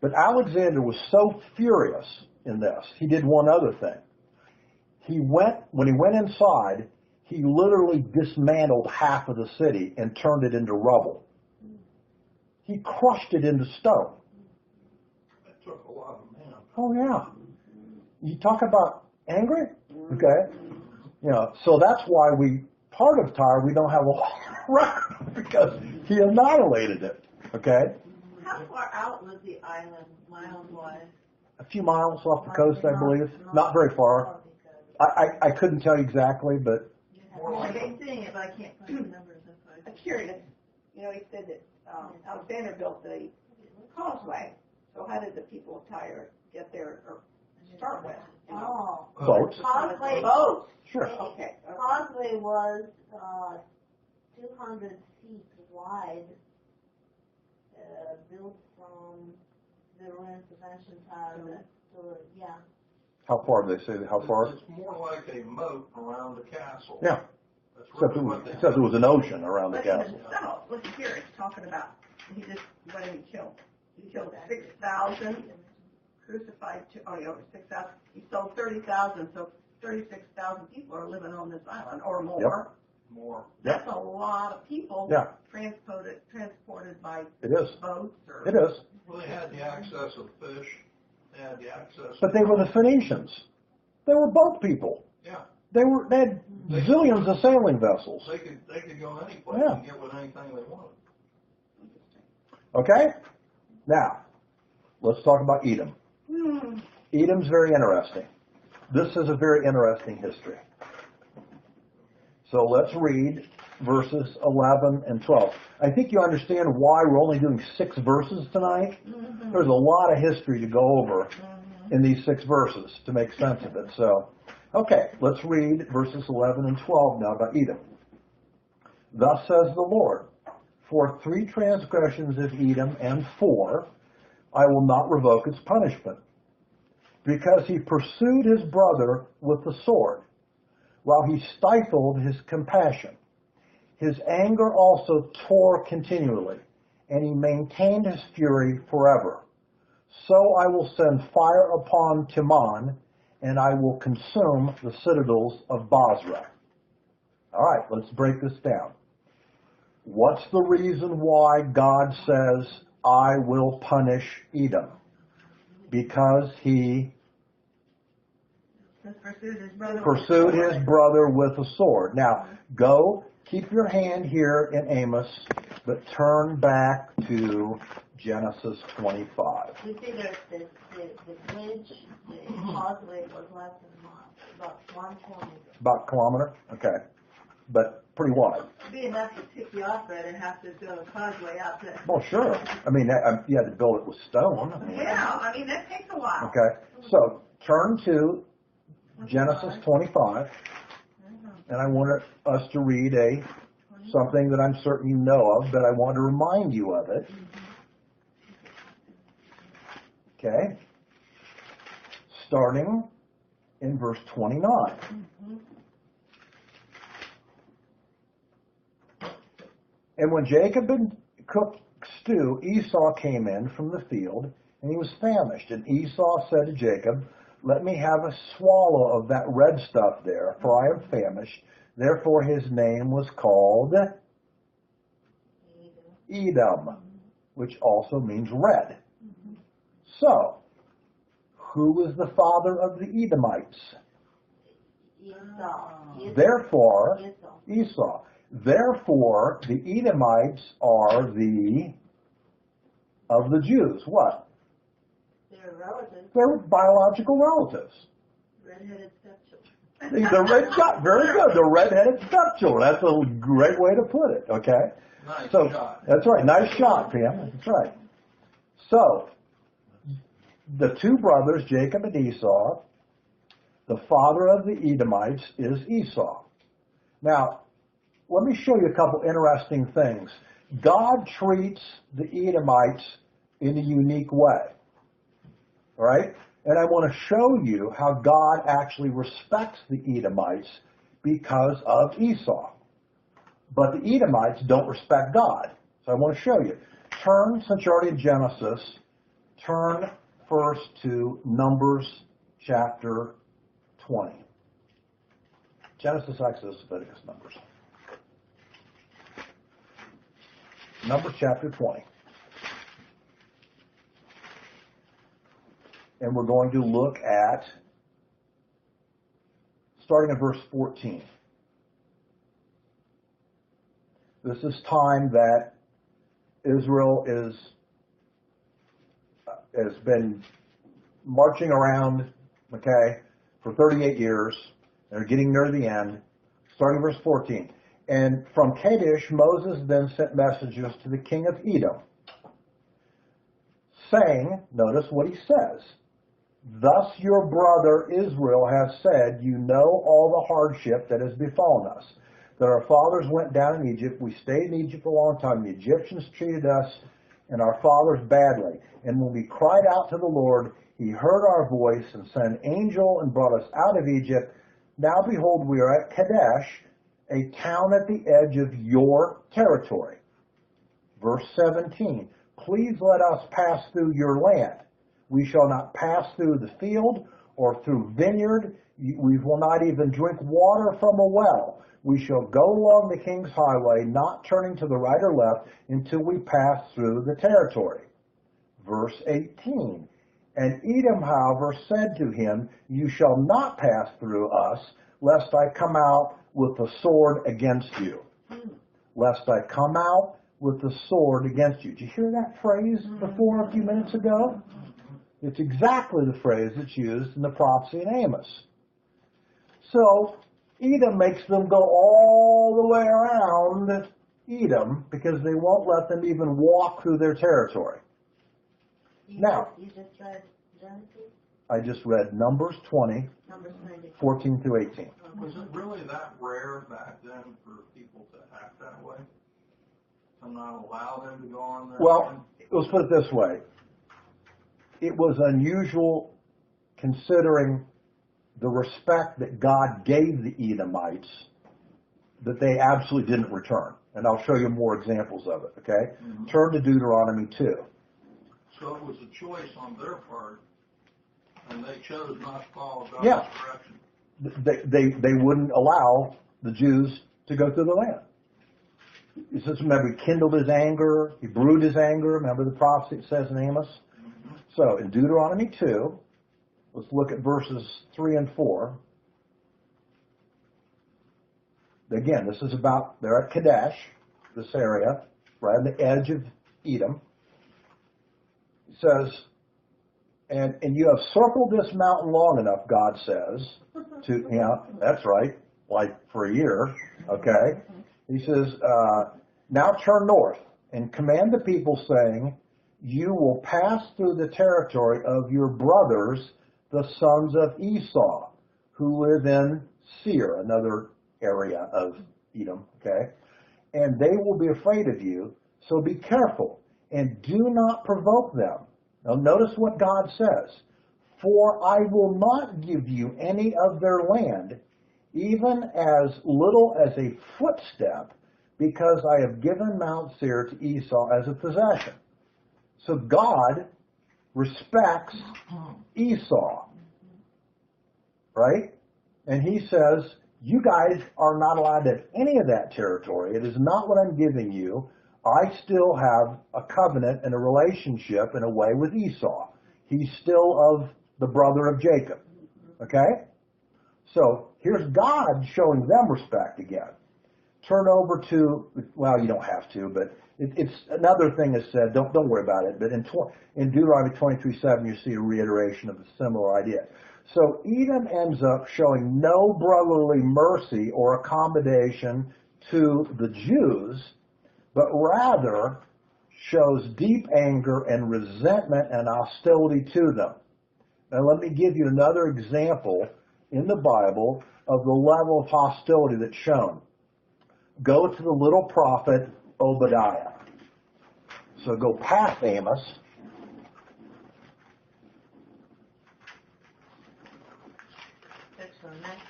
But Alexander was so furious in this, he did one other thing. When he went inside, he literally dismantled half of the city and turned it into rubble. He crushed it into stone. That took a lot of men. Oh, yeah. You talk about angry? Okay. So that's why part of Tyre, we don't have a record because he annihilated it. Okay? How far out was the island, miles-wise? A few miles off the coast, I believe. Not very far. I couldn't tell you exactly, but. I've been seeing it, but I can't find the numbers. I'm curious. He said that Alexander built the causeway. So how did the people of Tyre get there or start with? Oh. Boats. Causeway. Boats. Sure. Okay. Causeway was 200 feet wide, built from the ruins of ancient Tyre. Yeah. How far did they say? How far? It's more like a moat around the castle. Yeah. That's Except really what they it says it was an ocean around the castle. Let's hear it. Talking about he just went and killed. He killed 6,000, crucified 6,000. He sold 30,000, so 36,000 people are living on this island or more. Yep. More. That's a lot of people transported by boats. It is. Well, they had the access of fish. They had the access. But they were the Phoenicians. They were boat people. Yeah. They had zillions of sailing vessels. They could go any place and get with anything they wanted. Okay? Now, let's talk about Edom. Edom's very interesting. This is a very interesting history. So let's read verses 11 and 12. I think you understand why we're only doing 6 verses tonight. There's a lot of history to go over in these 6 verses to make sense of it. So, okay, let's read verses 11 and 12 now about Edom. Thus says the Lord, for 3 transgressions of Edom and 4, I will not revoke its punishment, because he pursued his brother with the sword, while he stifled his compassion. His anger also tore continually, and he maintained his fury forever. So I will send fire upon Timon, and I will consume the citadels of Basra. All right, let's break this down. What's the reason why God says, I will punish Edom? Because he pursued his brother with a sword. Now, keep your hand here in Amos, but turn back to Genesis 25. We figured the bridge, the causeway was less than a mile, about 1 kilometer. About a kilometer? Okay. But pretty wide. It'd be enough to pick you up there and have to build a causeway out there. Well, sure. I mean, you had to build it with stone. That takes a while. Okay. So, turn to Genesis 25, and I want us to read something that I'm certain you know of, but I want to remind you of it. Okay? Starting in verse 29. And when Jacob had cooked stew, Esau came in from the field, and he was famished. And Esau said to Jacob, let me have a swallow of that red stuff there, for I am famished. Therefore his name was called Edom, which also means red. So, who was the father of the Edomites? Esau. Therefore, Esau. Esau. Therefore, the Edomites are of the Jews. What? They're relatives. They're biological relatives. Red-headed stepchildren. Very good. The red-headed stepchildren. That's a great way to put it. Okay. Nice So shot. that's right. Nice shot, Pam. That's right. So the two brothers, Jacob and Esau, the father of the Edomites is Esau. Now, let me show you a couple interesting things. God treats the Edomites in a unique way. All right? And I want to show you how God actually respects the Edomites because of Esau. But the Edomites don't respect God. So I want to show you. Turn, since you're already in Genesis, turn first to Numbers chapter 20. Genesis, Exodus, Leviticus, Numbers. Numbers chapter 20. And we're going to look at, starting at verse 14. This is time that Israel has been marching around, okay, for 38 years. They're getting near the end. Starting verse 14. And from Kadesh, Moses then sent messengers to the king of Edom, saying, notice what he says, thus your brother Israel has said, you know all the hardship that has befallen us, that our fathers went down in Egypt. We stayed in Egypt a long time. The Egyptians treated us and our fathers badly. And when we cried out to the Lord, he heard our voice and sent an angel and brought us out of Egypt. Now behold, we are at Kadesh, a town at the edge of your territory. Verse 17, please let us pass through your land. We shall not pass through the field or through vineyard. We will not even drink water from a well. We shall go along the king's highway, not turning to the right or left, until we pass through the territory. Verse 18, and Edom, however, said to him, you shall not pass through us, lest I come out with the sword against you. Lest I come out with the sword against you. Did you hear that phrase before a few minutes ago? It's exactly the phrase that's used in the prophecy in Amos. So, Edom makes them go all the way around Edom because they won't let them even walk through their territory. You just read Genesis? I just read Numbers 20, Numbers 14 through 18. Was it really that rare back then for people to act that way? To not allow them to go on their land? Let's put it this way. It was unusual considering the respect that God gave the Edomites that they absolutely didn't return. And I'll show you more examples of it, okay? Mm-hmm. Turn to Deuteronomy 2. So it was a choice on their part, and they chose not to follow God's direction. They wouldn't allow the Jews to go through the land. He says, remember, he kindled his anger, he brewed his anger. Remember the prophecy it says in Amos? Mm-hmm. So in Deuteronomy 2, let's look at verses 3 and 4. Again, this is about, they're at Kadesh, this area, right on the edge of Edom. It says, and you have circled this mountain long enough, God says, to, that's right, like for a year, okay? He says, now turn north and command the people, saying, you will pass through the territory of your brothers, the sons of Esau, who live in Seir, another area of Edom, okay? And they will be afraid of you, so be careful, and do not provoke them. Now notice what God says. For I will not give you any of their land, even as little as a footstep, because I have given Mount Seir to Esau as a possession. So God respects Esau, right? And he says, you guys are not allowed to have any of that territory. It is not what I'm giving you. I still have a covenant and a relationship in a way with Esau. He's still of the brother of Jacob. Okay? So here's God showing them respect again. Turn over to, well, you don't have to, but it's another thing is said, don't worry about it, but in Deuteronomy 23:7 you see a reiteration of a similar idea. So Edom ends up showing no brotherly mercy or accommodation to the Jews, but rather shows deep anger and resentment and hostility to them. Now let me give you another example in the Bible of the level of hostility that's shown. Go to the little prophet Obadiah. So go past Amos.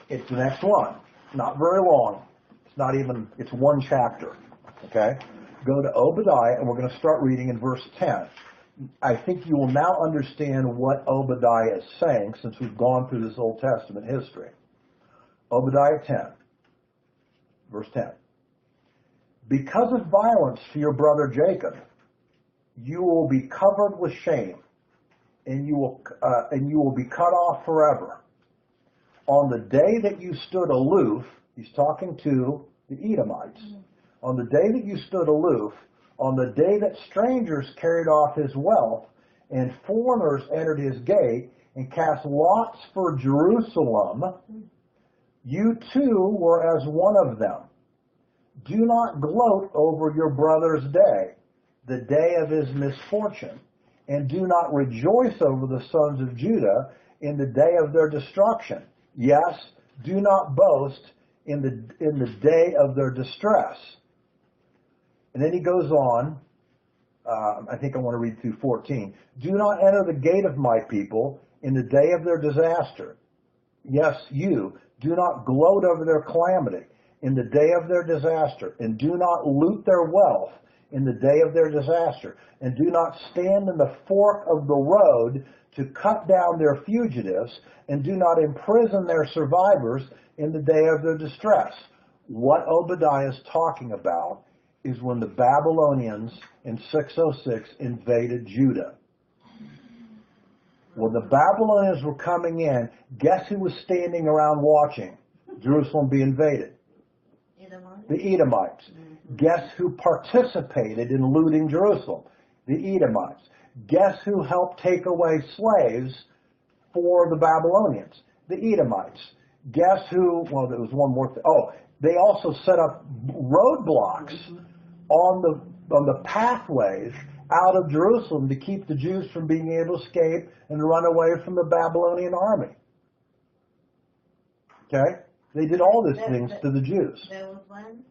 It's the next one. Not very long. It's not even, it's one chapter. Okay? Go to Obadiah, and we're going to start reading in verse 10. I think you will now understand what Obadiah is saying since we've gone through this Old Testament history. Obadiah 10, verse 10. Because of violence to your brother Jacob, you will be covered with shame, and you will be cut off forever. On the day that you stood aloof, he's talking to the Edomites. On the day that you stood aloof, on the day that strangers carried off his wealth, and foreigners entered his gate, and cast lots for Jerusalem, you too were as one of them. Do not gloat over your brother's day, the day of his misfortune, and do not rejoice over the sons of Judah in the day of their destruction. Yes, do not boast in the day of their distress. And then he goes on, I think I want to read through 14. Do not enter the gate of my people in the day of their disaster. Yes, you, do not gloat over their calamity in the day of their disaster, and do not loot their wealth in the day of their disaster, and do not stand in the fork of the road to cut down their fugitives, and do not imprison their survivors in the day of their distress. What Obadiah is talking about is when the Babylonians in 606 invaded Judah. When the Babylonians were coming in, guess who was standing around watching Jerusalem be invaded? The Edomites. Guess who participated in looting Jerusalem? The Edomites. Guess who helped take away slaves for the Babylonians? The Edomites. Guess who, well, there was one more thing. Oh, they also set up roadblocks on the pathways out of Jerusalem to keep the Jews from being able to escape and run away from the Babylonian army. Okay? They did all these things to the Jews. That was when?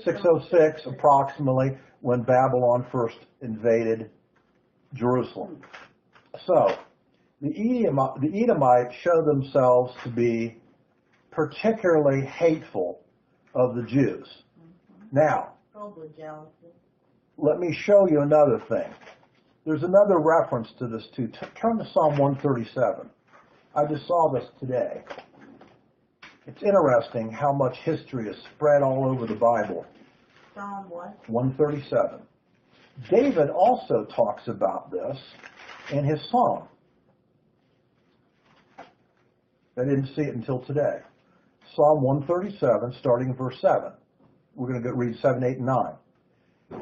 606 approximately, when Babylon first invaded Jerusalem. So, the Edomites show themselves to be particularly hateful of the Jews. Now, Probably jealousy. let me show you another thing. There's another reference to this too. Turn to Psalm 137. I just saw this today. It's interesting how much history is spread all over the Bible. Psalm what? 137. David also talks about this in his psalm. I didn't see it until today. Psalm 137, starting in verse 7. We're going to read 7, 8, and 9.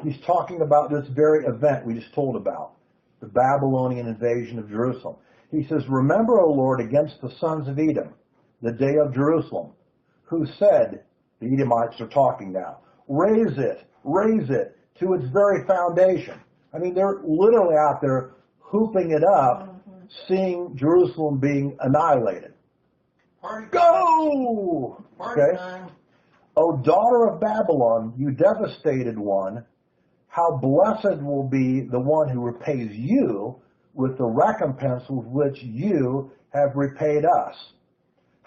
He's talking about this very event we just told about, the Babylonian invasion of Jerusalem. He says, remember, O Lord, against the sons of Edom, the day of Jerusalem, who said, the Edomites are talking now, raise it to its very foundation. I mean, they're literally out there hooping it up, seeing Jerusalem being annihilated. Party Go! Party Okay? time. O daughter of Babylon, you devastated one, how blessed will be the one who repays you with the recompense with which you have repaid us.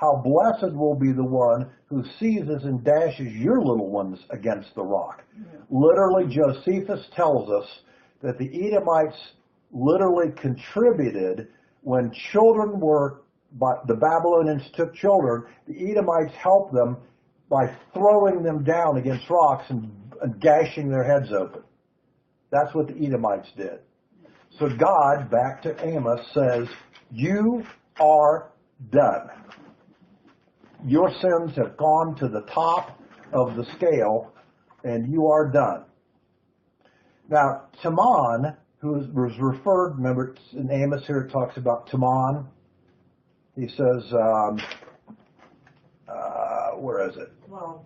how blessed will be the one who seizes and dashes your little ones against the rock. Literally, Josephus tells us that the Edomites literally contributed when children were, the Babylonians took children, the Edomites helped them by throwing them down against rocks and gashing their heads open. That's what the Edomites did. So God, back to Amos, says, you are done. Your sins have gone to the top of the scale, and you are done. Now, Timon, who was referred, remember in Amos here it talks about Timon. He says, where is it? Well,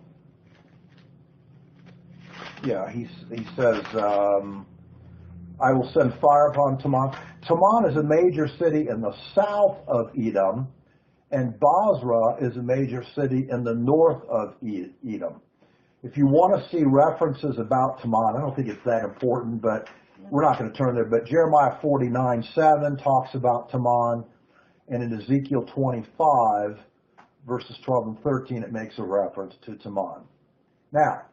Yeah, he says, I will send fire upon Timon. Timon is a major city in the south of Edom, and Basra is a major city in the north of Edom. If you want to see references about Timon, I don't think it's that important, but we're not going to turn there. But Jeremiah 49:7 talks about Timon, and in Ezekiel 25, verses 12 and 13, it makes a reference to Timon. Now,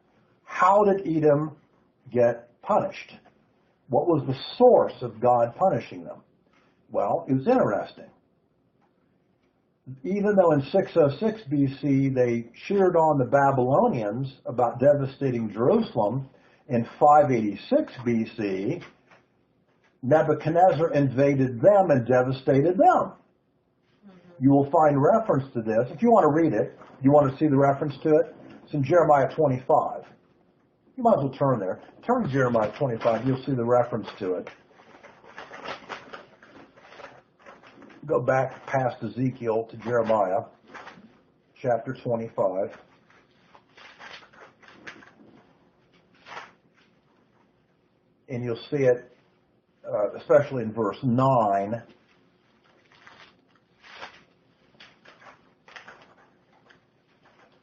how did Edom get punished? What was the source of God punishing them? Well, it was interesting. Even though in 606 BC they cheered on the Babylonians about devastating Jerusalem, in 586 BC, Nebuchadnezzar invaded them and devastated them. You will find reference to this. If you want to read it, you want to see the reference to it, it's in Jeremiah 25. You might as well turn there. Turn to Jeremiah 25, you'll see the reference to it. Go back past Ezekiel to Jeremiah, chapter 25. And you'll see it, especially in verse 9.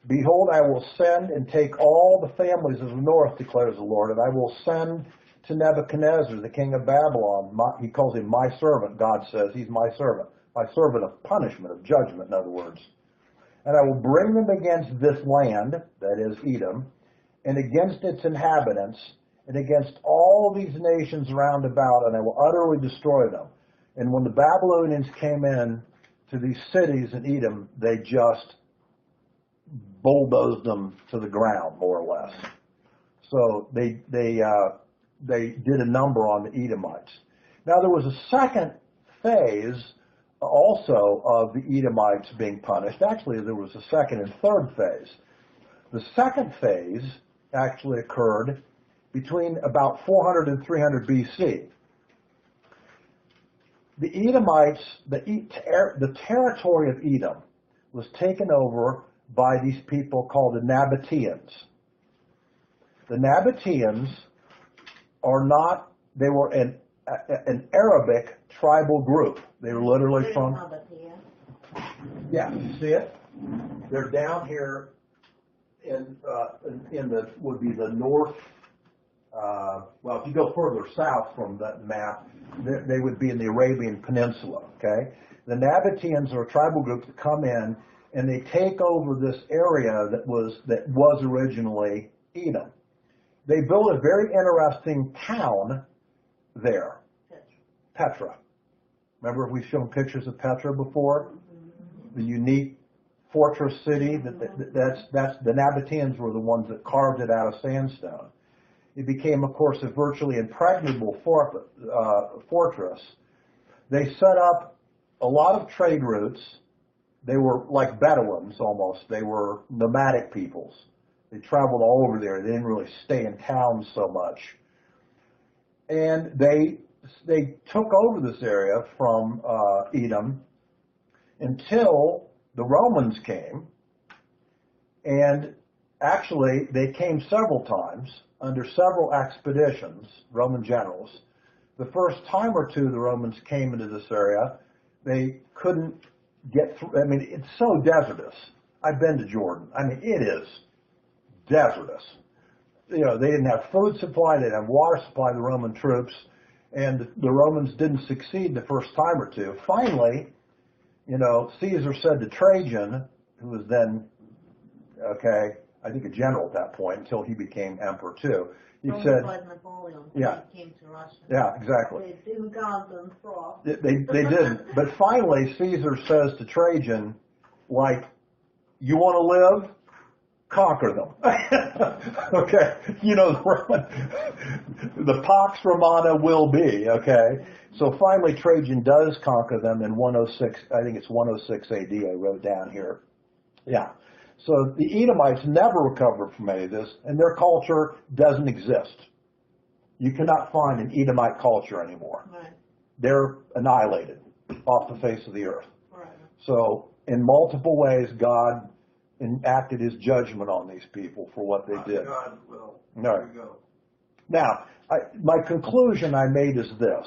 Behold, I will send and take all the families of the north, declares the Lord, and I will send to Nebuchadnezzar, the king of Babylon. He calls him my servant, God says. He's my servant of punishment, of judgment, in other words. And I will bring them against this land, that is Edom, and against its inhabitants, and against all these nations round about, and I will utterly destroy them. And when the Babylonians came in to these cities in Edom, they just bulldozed them to the ground, more or less. So they did a number on the Edomites. Now there was a second phase also of the Edomites being punished. Actually, there was a second and third phase. The second phase actually occurred between about 400 and 300 BC. The Edomites, the territory of Edom was taken over by these people called the Nabateans. The Nabateans are not, they were an Arabic tribal group. They were literally from, yeah, you see it? They're down here in the, would be the north, well, if you go further south from that map, they would be in the Arabian Peninsula, okay? The Nabateans are a tribal group that come in and they take over this area that was originally Edom. They built a very interesting town there, Petra. Remember we've shown pictures of Petra before? The unique fortress city. That's the Nabateans were the ones that carved it out of sandstone. It became, of course, a virtually impregnable fortress. They set up a lot of trade routes. They were like Bedouins almost. They were nomadic peoples. They traveled all over there. They didn't really stay in towns so much. And they took over this area from Edom until the Romans came. And actually, they came several times under several expeditions, Roman generals. The first time or two the Romans came into this area, they couldn't get through. I mean, it's so desertous. I've been to Jordan. I mean, it is desertous. You know, they didn't have food supply, they didn't have water supply, the Roman troops, and the Romans didn't succeed the first time or two. Finally, Caesar said to Trajan, who was then, I think a general at that point until he became emperor too. He said, like Napoleon, yeah, he came to Russia. Yeah, exactly. They do God them frost. They didn't. But finally, Caesar says to Trajan, like, you want to live? Conquer them. Okay. The Pax Romana will be, okay? So finally Trajan does conquer them in 106, I think it's 106 AD I wrote down here. Yeah. So the Edomites never recovered from any of this, and their culture doesn't exist. You cannot find an Edomite culture anymore. Right. They're annihilated off the face of the earth. Right. So in multiple ways, God enacted his judgment on these people for what they did. God will. No. There you go. Now, my conclusion I made is this.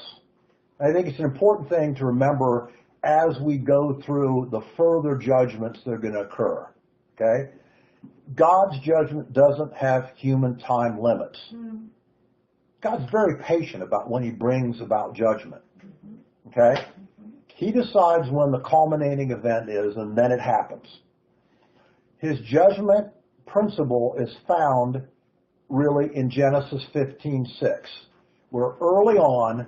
I think it's an important thing to remember as we go through the further judgments that are going to occur. Okay? God's judgment doesn't have human time limits. Mm-hmm. God's very patient about when he brings about judgment. Okay? He decides when the culminating event is, and then it happens. His judgment principle is found really in Genesis 15:6, where early on,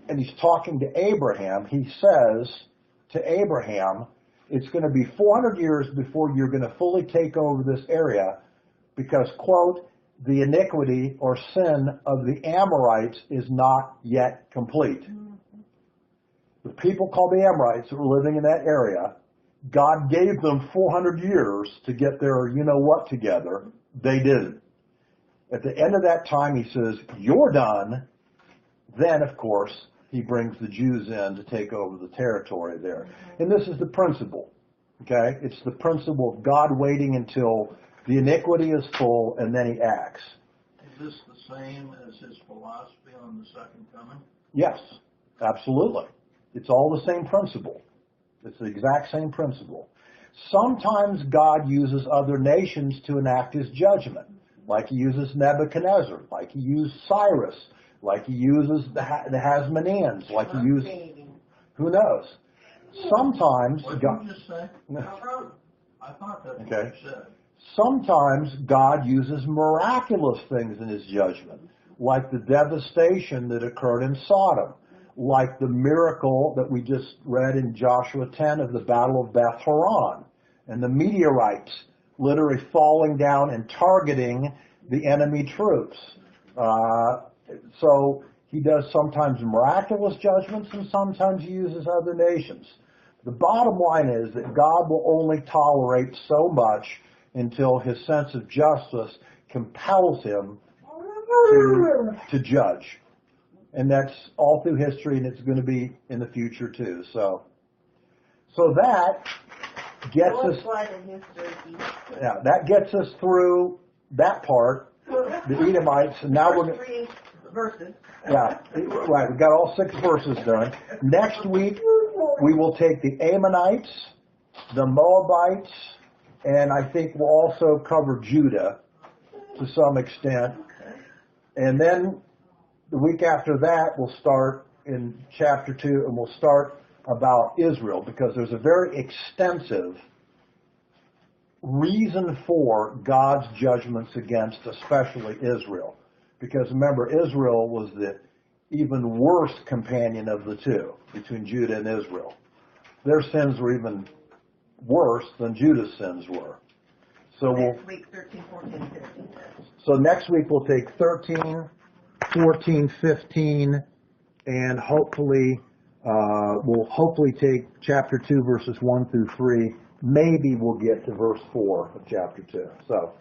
and he's talking to Abraham, he says to Abraham, it's going to be 400 years before you're going to fully take over this area because, quote, the iniquity or sin of the Amorites is not yet complete. The people called the Amorites that were living in that area, God gave them 400 years to get their you-know-what together. They didn't. At the end of that time, he says, you're done. Then, of course, he brings the Jews in to take over the territory there. And this is the principle, okay? It's the principle of God waiting until the iniquity is full and then he acts. Is this the same as his philosophy on the second coming? Yes, absolutely. It's all the same principle. It's the exact same principle. Sometimes God uses other nations to enact his judgment, like he uses Nebuchadnezzar, like he used Cyrus, like he uses the Hasmoneans, like he used, who knows? Sometimes What did God, you just say? I thought that's what okay. you said. Sometimes God uses miraculous things in his judgment, like the devastation that occurred in Sodom, like the miracle that we just read in Joshua 10 of the Battle of Beth Horon, and the meteorites literally falling down and targeting the enemy troops. So he does sometimes miraculous judgments and sometimes he uses other nations. The bottom line is that God will only tolerate so much until his sense of justice compels him to judge. And that's all through history, and it's going to be in the future too. So that gets us. Yeah, that gets us through that part, the Edomites, and now we're going to. 3 verses. Yeah, right. We've got all 6 verses done. Next week we will take the Ammonites, the Moabites, and I think we'll also cover Judah to some extent, and then. The week after that, we'll start in chapter 2, and we'll start about Israel, because there's a very extensive reason for God's judgments against especially Israel. Because remember, Israel was the even worse companion of the two, between Judah and Israel. Their sins were even worse than Judah's sins were. So Next week, 13, 14, 15. So next week we'll take 13, 14, 15, and hopefully we'll take chapter 2 verses 1 through 3. Maybe we'll get to verse 4 of chapter 2. So